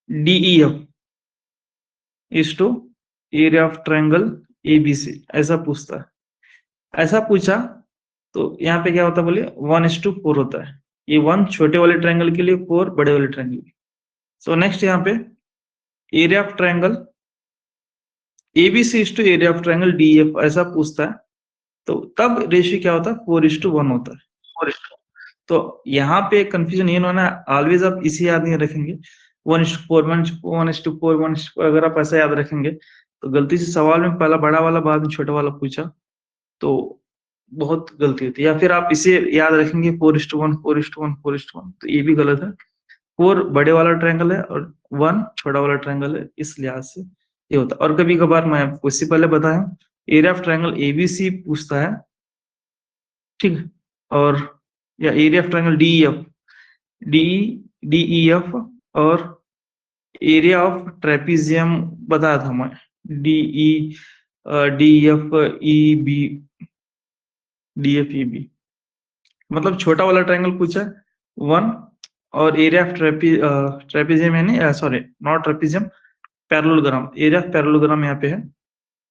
DEF is to area of triangle ABC, ऐसा पूछता है। ऐसा पूछा तो यहाँ पे क्या होता है बोले 1:4 होता है। ये 1 छोटे वाले ट्रायंगल के लिए, 4 बड़े वाले ट्रायंगल के लिए। सो नेक्स्ट यहाँ पे area of triangle ABC is to area of triangle DEF ऐसा पूछता है। तो तब रेशियो क्या होता है, 4:1 होता है। 4:1। तो यहाँ पे कंफ्यूजन ये होना, ऑलवेज आप इसी याद नहीं रखेंगे 1:4 1:4 1:4। अगर आप ऐसा याद रखेंगे तो गलती से सवाल में पहला बड़ा वाला बाद में छोटा वाला पूछा तो बहुत गलती होती है। या फिर आप इसे याद रखेंगे 4:1 4:1 4:1, तो ये भी गलत है। 4 बड़े वाला ट्रायंगल है और 1 छोटा वाला ट्रायंगल है, इस लिहाज से ये होता है। और कभी कभार मैं आपको इससे पहले बताया एरिया ऑफ ट्रायंगल ABC पूछता है, ठीक है। और या एरिया ऑफ ट्रायंगल DEF और एरिया ऑफ ट्रेपीजियम बताया था मैं, DEF मतलब छोटा वाला ट्रायंगल पूछा 1 और एरिया ऑफ ट्रेपीजियम यानी sorry not trapezium, parallelogram, area of parallelogram यहाँ पे है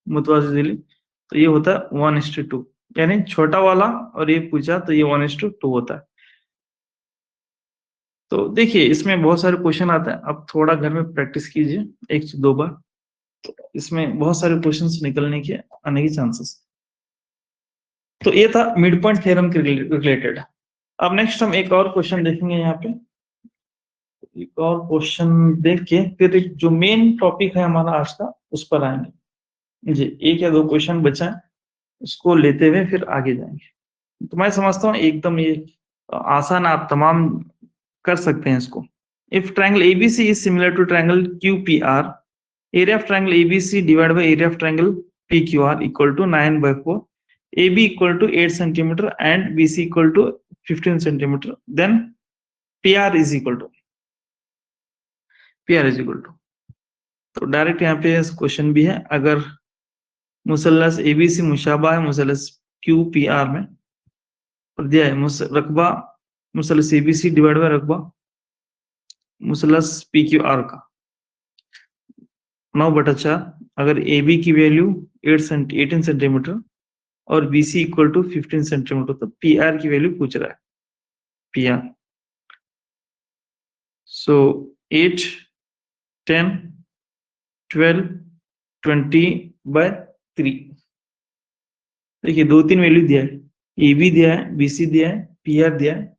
मुतवाज़िली। तो ये होता है 1:2, यानी छोटा वाला और ये पूछा तो ये 1:2 होता है। तो देखिए इसमें बहुत सारे क्वेश्चन आते हैं, आप थोड़ा घर में प्रैक्टिस कीजिए 1 से 2 बार, तो इसमें बहुत सारे क्वेश्चंस निकलने के आने की चांसेस। तो ये था मिड पॉइंट थ्योरम के रिलेटेड। अब नेक्स्ट हम एक और क्वेश्चन देखेंगे यहाँ पे, एक और क्वेश्चन देख के फिर जो मेन टॉपिक है हमारा आज का उस पर आएंगे जी। 1 या 2 क्वेश्चन बचा है, उसको लेते हुए फिर आगे जाएंगे। तो मैं समझता हूँ एकदम ये आसान, आप तमाम कर सकते हैं इसको। If triangle ABC is similar to triangle QPR, area of triangle ABC divide by area of triangle PQR equal to 9/4, AB equal to 8 centimetre and BC equal to 15 centimetre, then PR is equal to तो direct यहाँ पे question भी है। अगर मुसल्लस ABC मुशाबा है मुसल्लस QPR में और दिया है रकबा मुसल्लस ABC डिवाइड बाय रकबा मुसल्लस PQR का 9/4, अगर AB की वैल्यू 18 सेंटीमीटर और BC इक्वल टू 15 सेंटीमीटर, तो PR की वैल्यू पूछ रहा है, PR। सो 8 10 12 20/3, देखिए 2-3 वैल्यू दिया है, ए बी दिया है, बी सी दिया है, पी आर दिया है,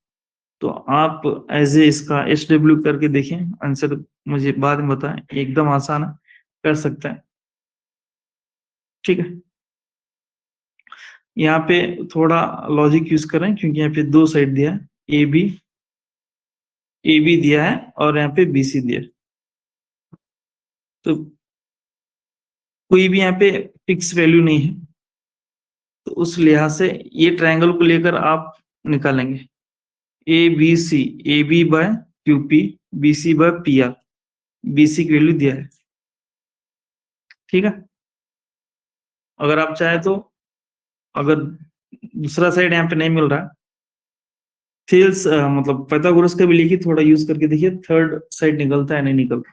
तो आप एज ए इसका एच डब्ल्यू करके देखें, आंसर मुझे बाद में बताएं, एकदम आसान है, कर सकते हैं, ठीक है। यहाँ पे थोड़ा लॉजिक यूज करें, क्योंकि यहाँ पे दो साइड दिया है, ए बी दिया है और यहाँ पे बी सी दिया है, तो कोई भी यहाँ पे फिक्स वैल्यू नहीं है, तो उस लिहाज से ये ट्रायंगल को लेकर आप निकालेंगे A B C, A B by Q P, B C by P R, B C की वैल्यू दिया है, ठीक है। अगर आप चाहे तो, अगर दूसरा साइड यहाँ पे नहीं मिल रहा, थेल्स मतलब पाइथागोरस का भी लिखिए, थोड़ा यूज करके देखिए थर्ड साइड निकलता है नहीं निकलता,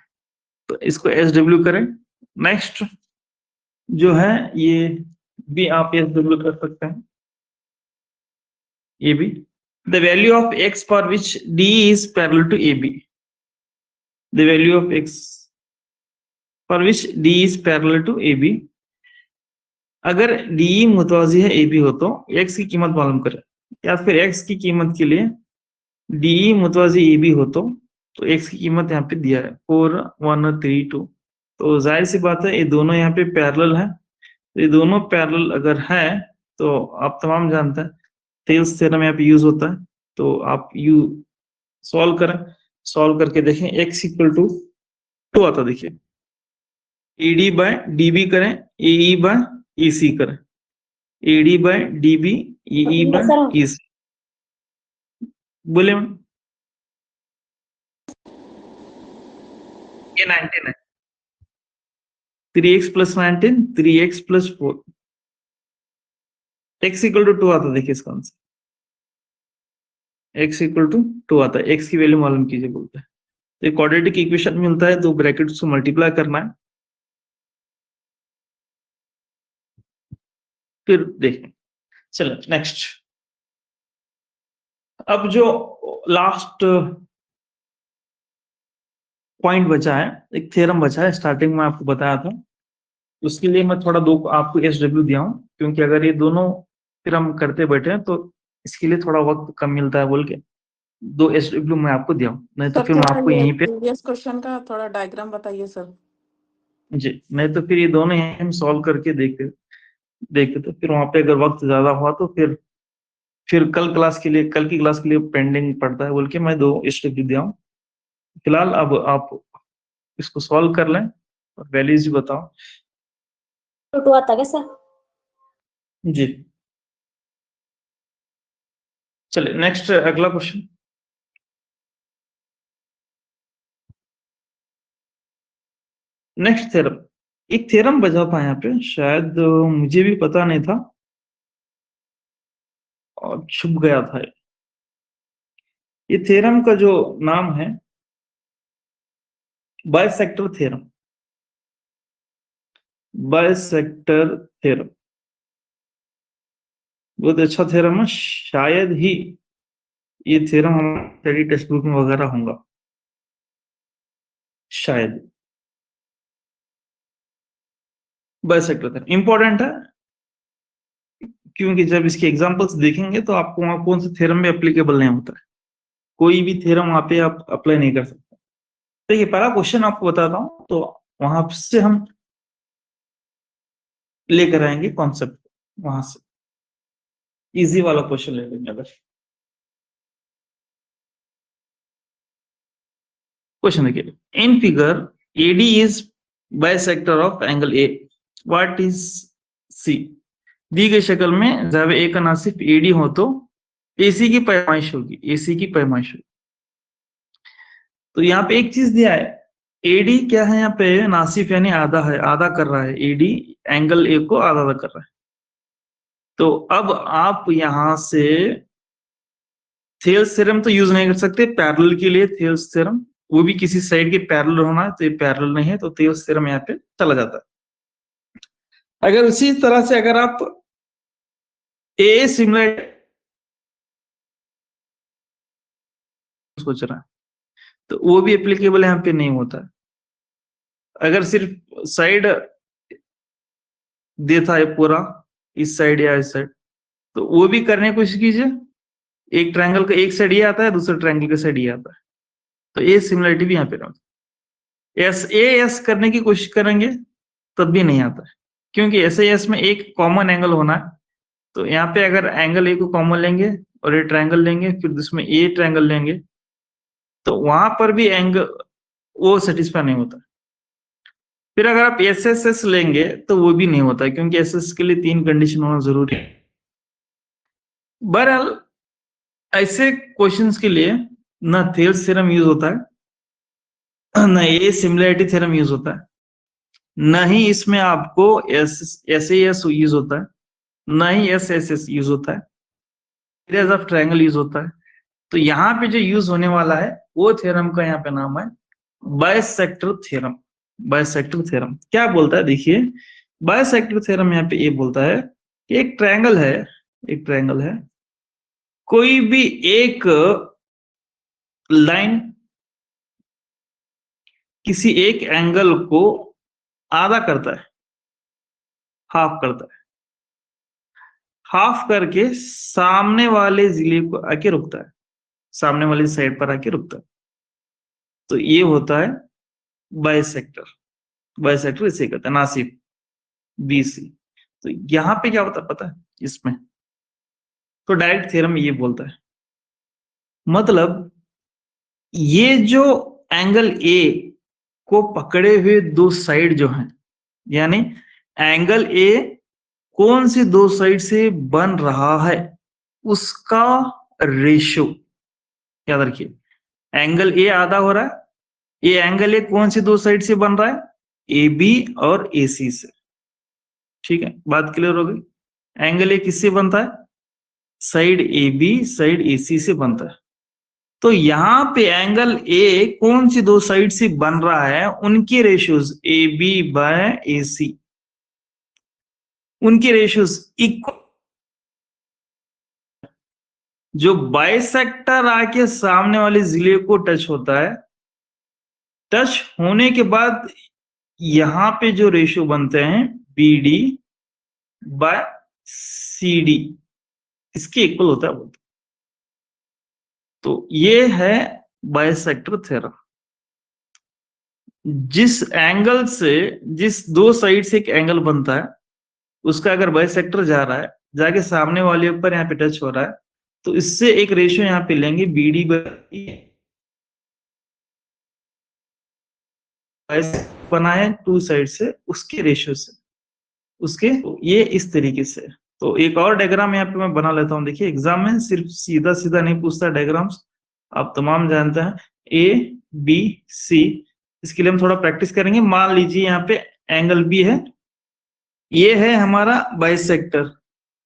तो इसको एस डब्ल्यू करें। नेक्स्ट जो है ये भी आप एस डब्ल्यू कर सकते हैं, ये भी the value of X for which D is parallel to A B, the value of X for which D is parallel to A B, अगर डी मुतवाजी है ए बी हो तो एक्स की कीमत मालूम करें, या फिर एक्स की कीमत के लिए डी मुतवाजी ए बी हो तो एक्स की कीमत यहाँ पे दिया है 4 1 3 2, तो जाहिर सी बात है ये दोनों यहाँ पे पैरेलल है, तो ये दोनों पैरेलल अगर है तो आप तमाम जानते हैं थेल्स थ्योरम यहाँ पे यूज होता है, तो आप यू सॉल्व करें, सॉल्व करके देखें एक्स इक्वल टू 2 आता, देखिए A D by D B करें, A E by E C करें, A D by D B, A E by E C, बोले ये 19 है, 3x plus 19, 3x plus 4, x equal to 2 आता, देखिए इसका आंसर x इक्वल टू 2 आता है, x की वैल्यू मालूम कीजिए बोलते हैं, तो क्वाड्रेटिक इक्वेशन मिलता है तो ब्रैकेट्स को मल्टीप्लाई करना है, फिर देखें। चलो नेक्स्ट, अब जो लास्ट पॉइंट बचा है, एक थ्योरम बचा है, स्टार्टिंग में आपको बताया था, उसके लिए मैं थोड़ा दो आपको एस डब्ल्यू दिया हूं, क्योंकि अगर ये दोनों थ्योरम करते बैठे हैं तो इसके लिए थोड़ा वक्त कम मिलता है बोल के 2 एस डब्ल्यू मैं आपको दिया हूं, नहीं तो सर फिर मैं थोड़ा आपको ये यहीं पे, प्रीवियस क्वेश्चन का थोड़ा डायग्राम बताइए सर। जी, नहीं तो फिर ये दोनों यहीं हम सॉल्व करके देखते देखते, तो फिर वहां पे अगर वक्त ज्यादा हुआ तो फिर कल क्लास के लिए, कल की क्लास के लिए पेंडिंग पड़ता है बोल के मैं 2 एस डब्ल्यू दिया हूँ। फिलहाल अब आप इसको सॉल्व कर लें और वैल्यूज बताओ। टू आता क्या सर? जी, चलिए नेक्स्ट अगला क्वेश्चन, नेक्स्ट थ्योरम, एक थ्योरम बचा था यहाँ पे, शायद मुझे भी पता नहीं था और छुप गया था, ये थ्योरम का जो नाम है बाइसेक्टर थ्योरम, बाइसेक्टर थ्योरम, बहुत अच्छा थ्योरम है, शायद ही ये थ्योरम हमारे स्टडी टेक्स्ट बुक में वगैरह होगा, शायद। बाइसेक्टर थ्योरम इंपॉर्टेंट है, क्योंकि जब इसके एग्जांपल्स देखेंगे तो आपको वहां कौन सा थ्योरम में एप्लीकेबल नहीं होता है, कोई भी थ्योरम वहां पे आप अप्लाई नहीं कर सकते। तो ये पहला क्वेश्चन आपको बताता हूँ, तो वहां से हम लेकर आएंगे कॉन्सेप्ट, वहां से इजी वाला क्वेश्चन ले लेंगे। अगर क्वेश्चन देखिए, in figure AD is bisector of angle A, what is C, दी गई शक्ल में जब A का नासिफ AD हो तो AC की पैमाइश होगी, AC की पैमाइश होगी। तो यहाँ पे एक चीज दिया है, AD क्या है यहाँ पे, नासिफ यानी आधा है, आधा कर रहा है, AD एंगल A को आधा आधा कर रहा है। तो अब आप यहां से थेल्स थ्योरम तो यूज नहीं कर सकते पैरेलल के लिए, थेल्स थ्योरम वो भी किसी साइड के पैरेलल होना है, तो ये पैरेलल नहीं है, तो थेल्स थ्योरम यहाँ पे चला जाता है। अगर उसी तरह से अगर आप ए सिमिलर सोच रहा है तो वो भी एप्लीकेबल यहाँ पे नहीं होता है। अगर सिर्फ साइड देता है पूरा, इस साइड या इस साइड, तो वो भी करने की कोशिश कीजिए। एक ट्रायंगल का एक साइड ये आता है, दूसरे ट्रायंगल का साइड ये आता है, तो ये सिमिलरिटी भी यहाँ पे रहा। एस करने की कोशिश करेंगे तब भी नहीं आता है, क्योंकि एस में एक कॉमन एंगल होना है। तो यहाँ पे अगर एंगल ए को कॉमन लेंगे और ये ट्रायंगल लेंगे, फिर इसमें ए ट्रायंगल लेंगे, तो वहां पर भी एंगल वो सेटिस्फाई नहीं होता। फिर अगर आप एस लेंगे तो वो भी नहीं होता, क्योंकि एस के लिए 3 कंडीशन होना जरूरी है। बहरहाल ऐसे क्वेश्चंस के लिए ना थेल्स थ्योरम यूज होता है, ना ये सिमिलरिटी थ्योरम यूज होता है, ना ही इसमें आपको एस यूज होता है, ना ही एस यूज होता है, एरियाज ऑफ ट्रायंगल यूज होता है। तो यहाँ पे जो यूज होने वाला है वो थ्योरम का यहाँ पे नाम है बाइसेक्टर थ्योरम। बाइसेक्टर थ्योरम क्या बोलता है, देखिए बाइसेक्टर थ्योरम यहाँ पे ये बोलता है कि एक ट्रायंगल है, कोई भी एक लाइन किसी एक एंगल को आधा करता है, हाफ करता है, हाफ करके सामने वाले जिले को आके रुकता है, सामने वाली साइड पर आके रुकता है, तो ये होता है बाइसेक्टर। बाइसेक्टर इसे कहते हैं, ना सिर्फ बीसी। तो यहाँ पे क्या होता है पता है इसमें, तो डायरेक्ट थ्योरम ये बोलता है, मतलब ये जो एंगल ए को पकड़े हुए दो साइड जो हैं, यानी एंगल ए कौन सी दो साइड से बन रहा है उसका रेशियो याद रखिए। एंगल ए आधा हो रहा है, ये एंगल ए कौन सी दो साइड से बन रहा है, ए बी और ए सी से। ठीक है, बात क्लियर हो गई। एंगल ए किससे बनता है, साइड ए बी साइड ए सी से बनता है। तो यहाँ पे एंगल ए कौन सी दो साइड से बन रहा है, उनके रेशियोज ए बी बाय ए सी, उनके रेशियोज इक्वल। जो बाइसेक्टर आके सामने वाले जिले को टच होता है, टच होने के बाद यहां पे जो रेशियो बनते हैं B D by C D, इसके इक्वल होता है बोलते। तो ये है बाइसेक्टर थ्योरम। जिस एंगल से, जिस दो साइड से एक एंगल बनता है, उसका अगर बाइसेक्टर जा रहा है, जाके सामने वाले ऊपर यहाँ पे टच हो रहा है, तो इससे एक रेशियो यहाँ पे लेंगे बी डी बाय, बनाए टू साइड से उसके रेशियो से उसके, तो ये इस तरीके से। तो एक और डायग्राम यहाँ पे मैं बना लेता हूँ। देखिए एग्जाम में सिर्फ सीधा सीधा नहीं पूछता डायग्राम्स, आप तमाम जानते हैं ए बी सी। इसके लिए हम थोड़ा प्रैक्टिस करेंगे। मान लीजिए यहाँ पे एंगल बी है, ये है हमारा बाइसेक्टर।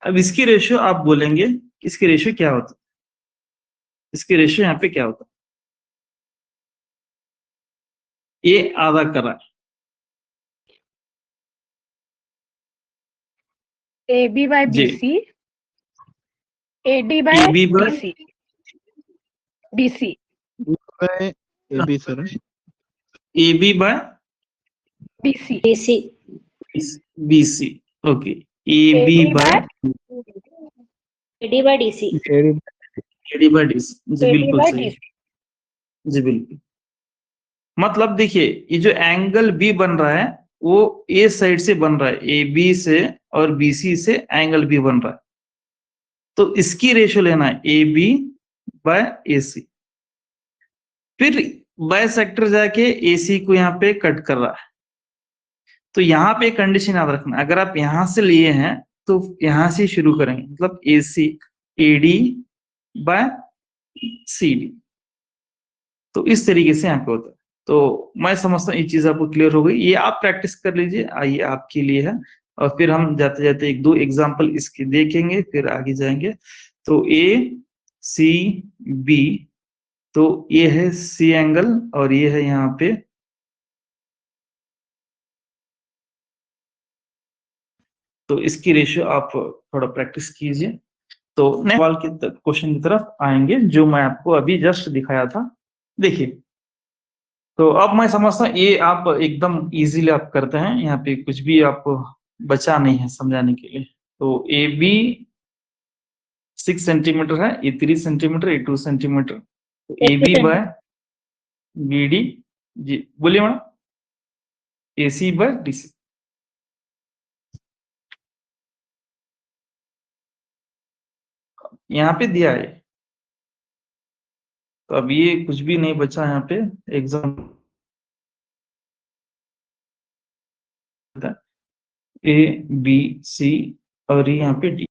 अब इसकी रेशियो आप बोलेंगे, इसकी रेशियो क्या होता है, इसकी रेशियो यहाँ पे क्या होता है, ये आधा कर रहा है, A B by G, B C, A D by A B by B C, B C, A B sir, A B by B C, BC B C. Okay, A B by AD by DC AD by D C. जी A D बिल्कुल by सही, D C. जी बिल्कुल। मतलब देखिए ये जो angle B बन रहा है वो ए साइड से बन रहा है, ए बी से और बी सी से एंगल बी बन रहा है, तो इसकी रेशियो लेना है ए बी बाय ए सी। फिर बाइसेक्टर जाके ए सी को यहाँ पे कट कर रहा है, तो यहाँ पे कंडीशन याद रखना, अगर आप यहां से लिए हैं तो यहां से शुरू करेंगे, मतलब A C A D by C D. तो इस तरीके से यहाँ पे होता है। तो मैं समझता हूँ ये चीज आपको क्लियर हो गई, ये आप प्रैक्टिस कर लीजिए, आइए आपके लिए है। और फिर हम जाते जाते एक दो एग्जांपल इसके देखेंगे, फिर आगे जाएंगे। तो ए सी बी, तो ये है सी एंगल और ये है यहाँ पे, तो इसकी रेशियो आप थोड़ा प्रैक्टिस कीजिए। तो नेक्स्ट सवाल के क्वेश्चन की तरफ आएंगे जो मैं आपको अभी जस्ट दिखाया था। देखिए, तो अब मैं समझता हूँ ये आप एकदम इजीली आप करते हैं, यहाँ पे कुछ भी आपको बचा नहीं है समझाने के लिए। तो ए बी 6 सेंटीमीटर है, ये 3 सेंटीमीटर, ये 2 सेंटीमीटर, तो A B by B D, जी बोलिए madam, A C by D C. यहाँ पे दिया है, तो अब ये कुछ भी नहीं बचा यहाँ पे एग्जाम, ए बी सी और ये यहाँ पे डी,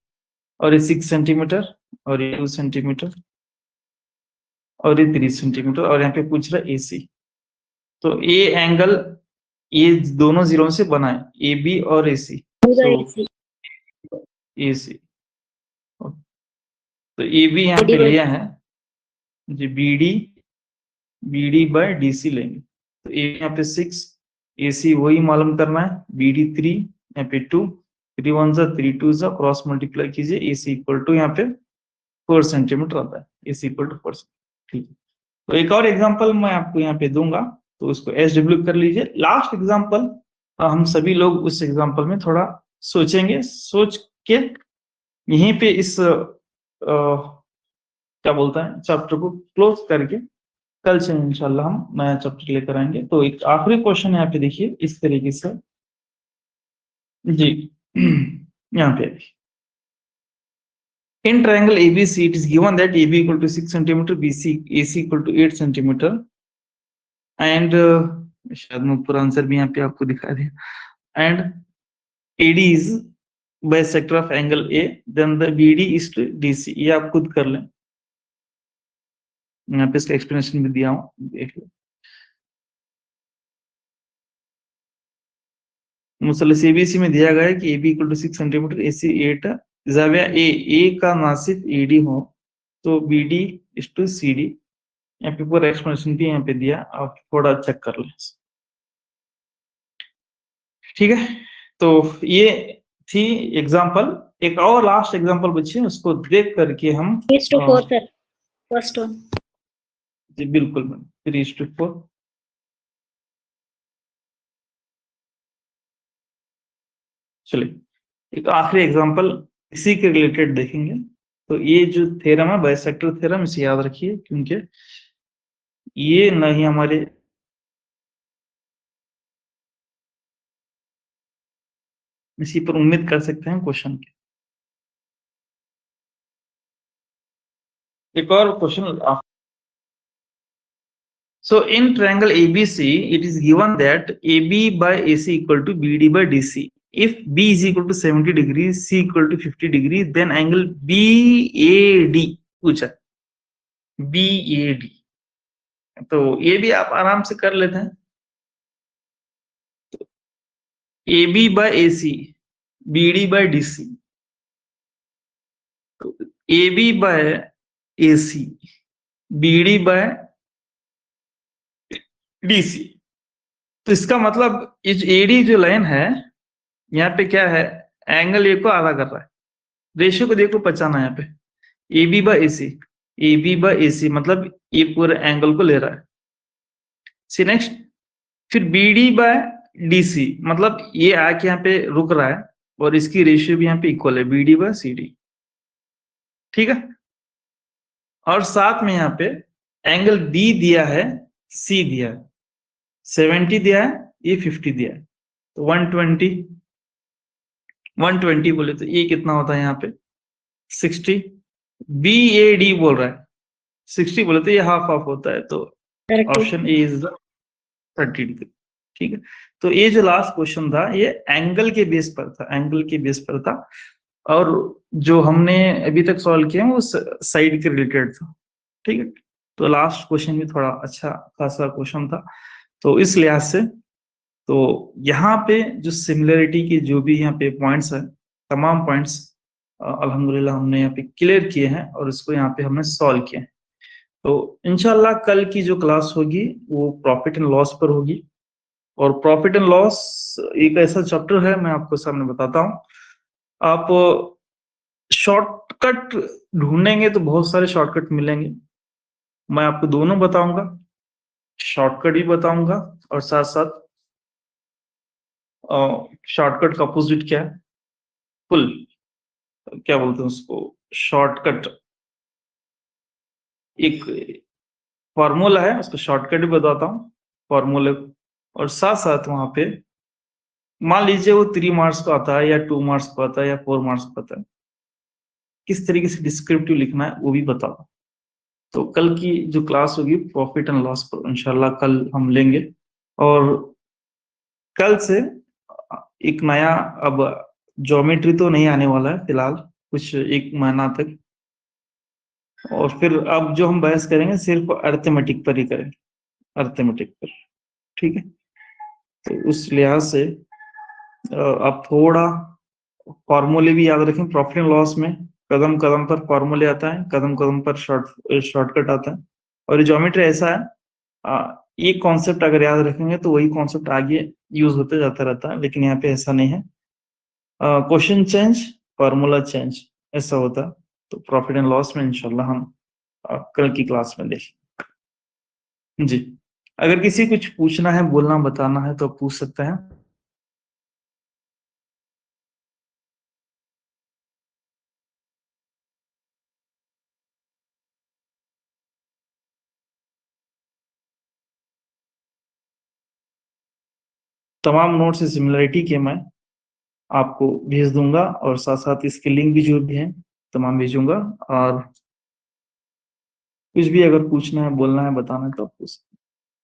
और ये 6 सेंटीमीटर और ये 2 सेंटीमीटर और ये 3 सेंटीमीटर, और यहाँ पे पूछ रहा है ए सी। तो ये एंगल ये दोनों जीरो से बना है, ए बी और ए सी, ए सी। तो ए बी यहाँ पे लिया है जी, B D by D C लेंगे, तो ए यहाँ पे 6, ए सी वही मालूम करना है, बी डी 3, यहाँ पे 2, 3 1 जा 3 2 जा, क्रॉस मल्टीप्लाई कीजिए, ए सी इक्वल टू यहाँ पे 4 सेंटीमीटर आता है, ए सी इक्वल टू 4। ठीक है, तो एक और एग्जांपल मैं आपको यहाँ पे दूंगा, तो उसको एस डब्ल्यू कर लीजिए। लास्ट एग्जांपल, हम सभी लोग उस एग्जांपल में थोड़ा सोचेंगे, सोच के यहीं पे इस क्या बोलता है चैप्टर को क्लोज करके कल से इंशाल्लाह हम नया चैप्टर लेकर आएंगे। तो एक आखिरी क्वेश्चन यहाँ पे देखिए इस तरीके से जी, यहाँ पे in triangle ABC it is given that AB equal to 6 centimeter, BC AC equal to 8 centimeter, and शायद मैं पूरा आंसर भी यहाँ पे आपको दिखा दिया, and AD is bisector of angle A, then the BD is to DC। ये आप खुद कर लें, यहाँ पे इसका एक्सप्लेनेशन भी दिया हूँ, देख लो। मुसल्लस एबीसी में दिया गया है कि AB equal to 6 centimetre, AC 8, जाविया ए का नासिफ AD हो तो BD इज टू CD। यहाँ पे पूरा एक्सप्लेनेशन भी यहाँ पे दिया, आप थोड़ा चेक कर लें। ठीक है, तो ये थी एग्जांपल। एक और लास्ट एग्जांपल बची है, उसको देख करके हम 3:4 सर, फर्स्ट वन। जी बिल्कुल मैम, 3:4। चलिए एक आखिरी एग्जांपल इसी के रिलेटेड देखेंगे। तो ये जो थ्योरम है बाइसेक्टर थ्योरम, इसे याद रखिए, क्योंकि ये नहीं हमारे इसी पर उम्मीद कर सकते हैं क्वेश्चन के। एक और question, so in triangle ABC it is given that AB by AC equal to BD by DC, if B is equal to 70 degrees, C equal to 50 degrees, then angle BAD पूछा, BAD। तो ये भी आप आराम से कर लेते हैं, तो AB by AC, BD by DC, तो AB by AC, BD by DC। तो इसका मतलब इस AD जो लाइन है यहाँ पे क्या है, एंगल ए को आधा कर रहा है, रेशियो को देखो पहचाना यहाँ पे, AB by AC, AB by AC मतलब ये पूरे एंगल को ले रहा है। सी नेक्स्ट, फिर BD बाय DC मतलब ये आके यहाँ पे रुक रहा है और इसकी रेशियो भी यहाँ पे इक्वल है, BD बाय CD। ठीक है, और साथ में यहाँ पे एंगल B दिया है, C दिया है, 70 दिया है, ये 50 दिया है, तो 120 बोले तो ये कितना होता है यहाँ पे 60। BAD बोल रहा है 60 बोले तो ये हाफ हाफ होता है, तो option A is the 30 degree. ठीक है, तो ये जो लास्ट क्वेश्चन था ये एंगल के बेस पर था, एंगल के बेस पर था, और जो हमने अभी तक सॉल्व किया वो साइड के रिलेटेड था। ठीक है, तो लास्ट क्वेश्चन भी थोड़ा अच्छा खासा क्वेश्चन था, तो इस लिहाज से तो यहाँ पे जो सिमिलरिटी के जो भी यहाँ पे पॉइंट्स है, तमाम पॉइंट्स अल्हम्दुलिल्लाह हमने यहाँ पे क्लियर किए हैं और इसको यहाँ पे हमने सॉल्व किए हैं। तो इंशाल्लाह कल की जो क्लास होगी वो प्रॉफिट एंड लॉस पर होगी, और प्रॉफिट एंड लॉस एक ऐसा चैप्टर है, मैं आपको सामने बताता हूँ। आप शॉर्टकट ढूंढेंगे तो बहुत सारे शॉर्टकट मिलेंगे, मैं आपको दोनों बताऊंगा, शॉर्टकट भी बताऊंगा और साथ साथ शॉर्टकट का अपोजिट क्या है, फुल क्या बोलते हैं उसको, शॉर्टकट, एक फॉर्मूला है, उसको शॉर्टकट भी बताता हूँ फॉर्मूले, और साथ साथ वहां पे मान लीजिए वो 3 मार्क्स को आता है या 2 मार्क्स को आता है या 4 मार्क्स को आता है, किस तरीके से डिस्क्रिप्टिव लिखना है वो भी बताओ। तो कल की जो क्लास होगी प्रॉफिट एंड लॉस पर इंशाल्लाह कल हम लेंगे, और कल से एक नया, अब ज्योमेट्री तो नहीं आने वाला है फिलहाल कुछ 1 महीना तक, और फिर अब जो हम बहस करेंगे सिर्फ अर्थमेटिक पर ही करेंगे, अर्थमेटिक पर, ठीक है। तो उस लिहाज से आप थोड़ा फॉर्मूले भी याद रखें, प्रॉफिट एंड लॉस में कदम कदम पर फॉर्मूले आता है, कदम कदम पर शॉर्टकट आता है, और ये ज्योमेट्री ऐसा है, ये कॉन्सेप्ट अगर याद रखेंगे तो वही कॉन्सेप्ट आगे यूज होते जाता रहता है, लेकिन यहाँ पे ऐसा नहीं है, क्वेश्चन चेंज फॉर्मूला चेंज ऐसा होता है। तो प्रॉफिट एंड लॉस में इंशाल्लाह हम कल की क्लास में देखें जी। अगर किसी कुछ पूछना है, बोलना, बताना है तो पूछ सकते हैं। तमाम नोट से सिमिलरिटी के मैं आपको भेज दूंगा, और साथ साथ इसके लिंक भी जो भी हैं तमाम भेजूंगा, और कुछ भी अगर पूछना है, बोलना है, बताना है तो पूछ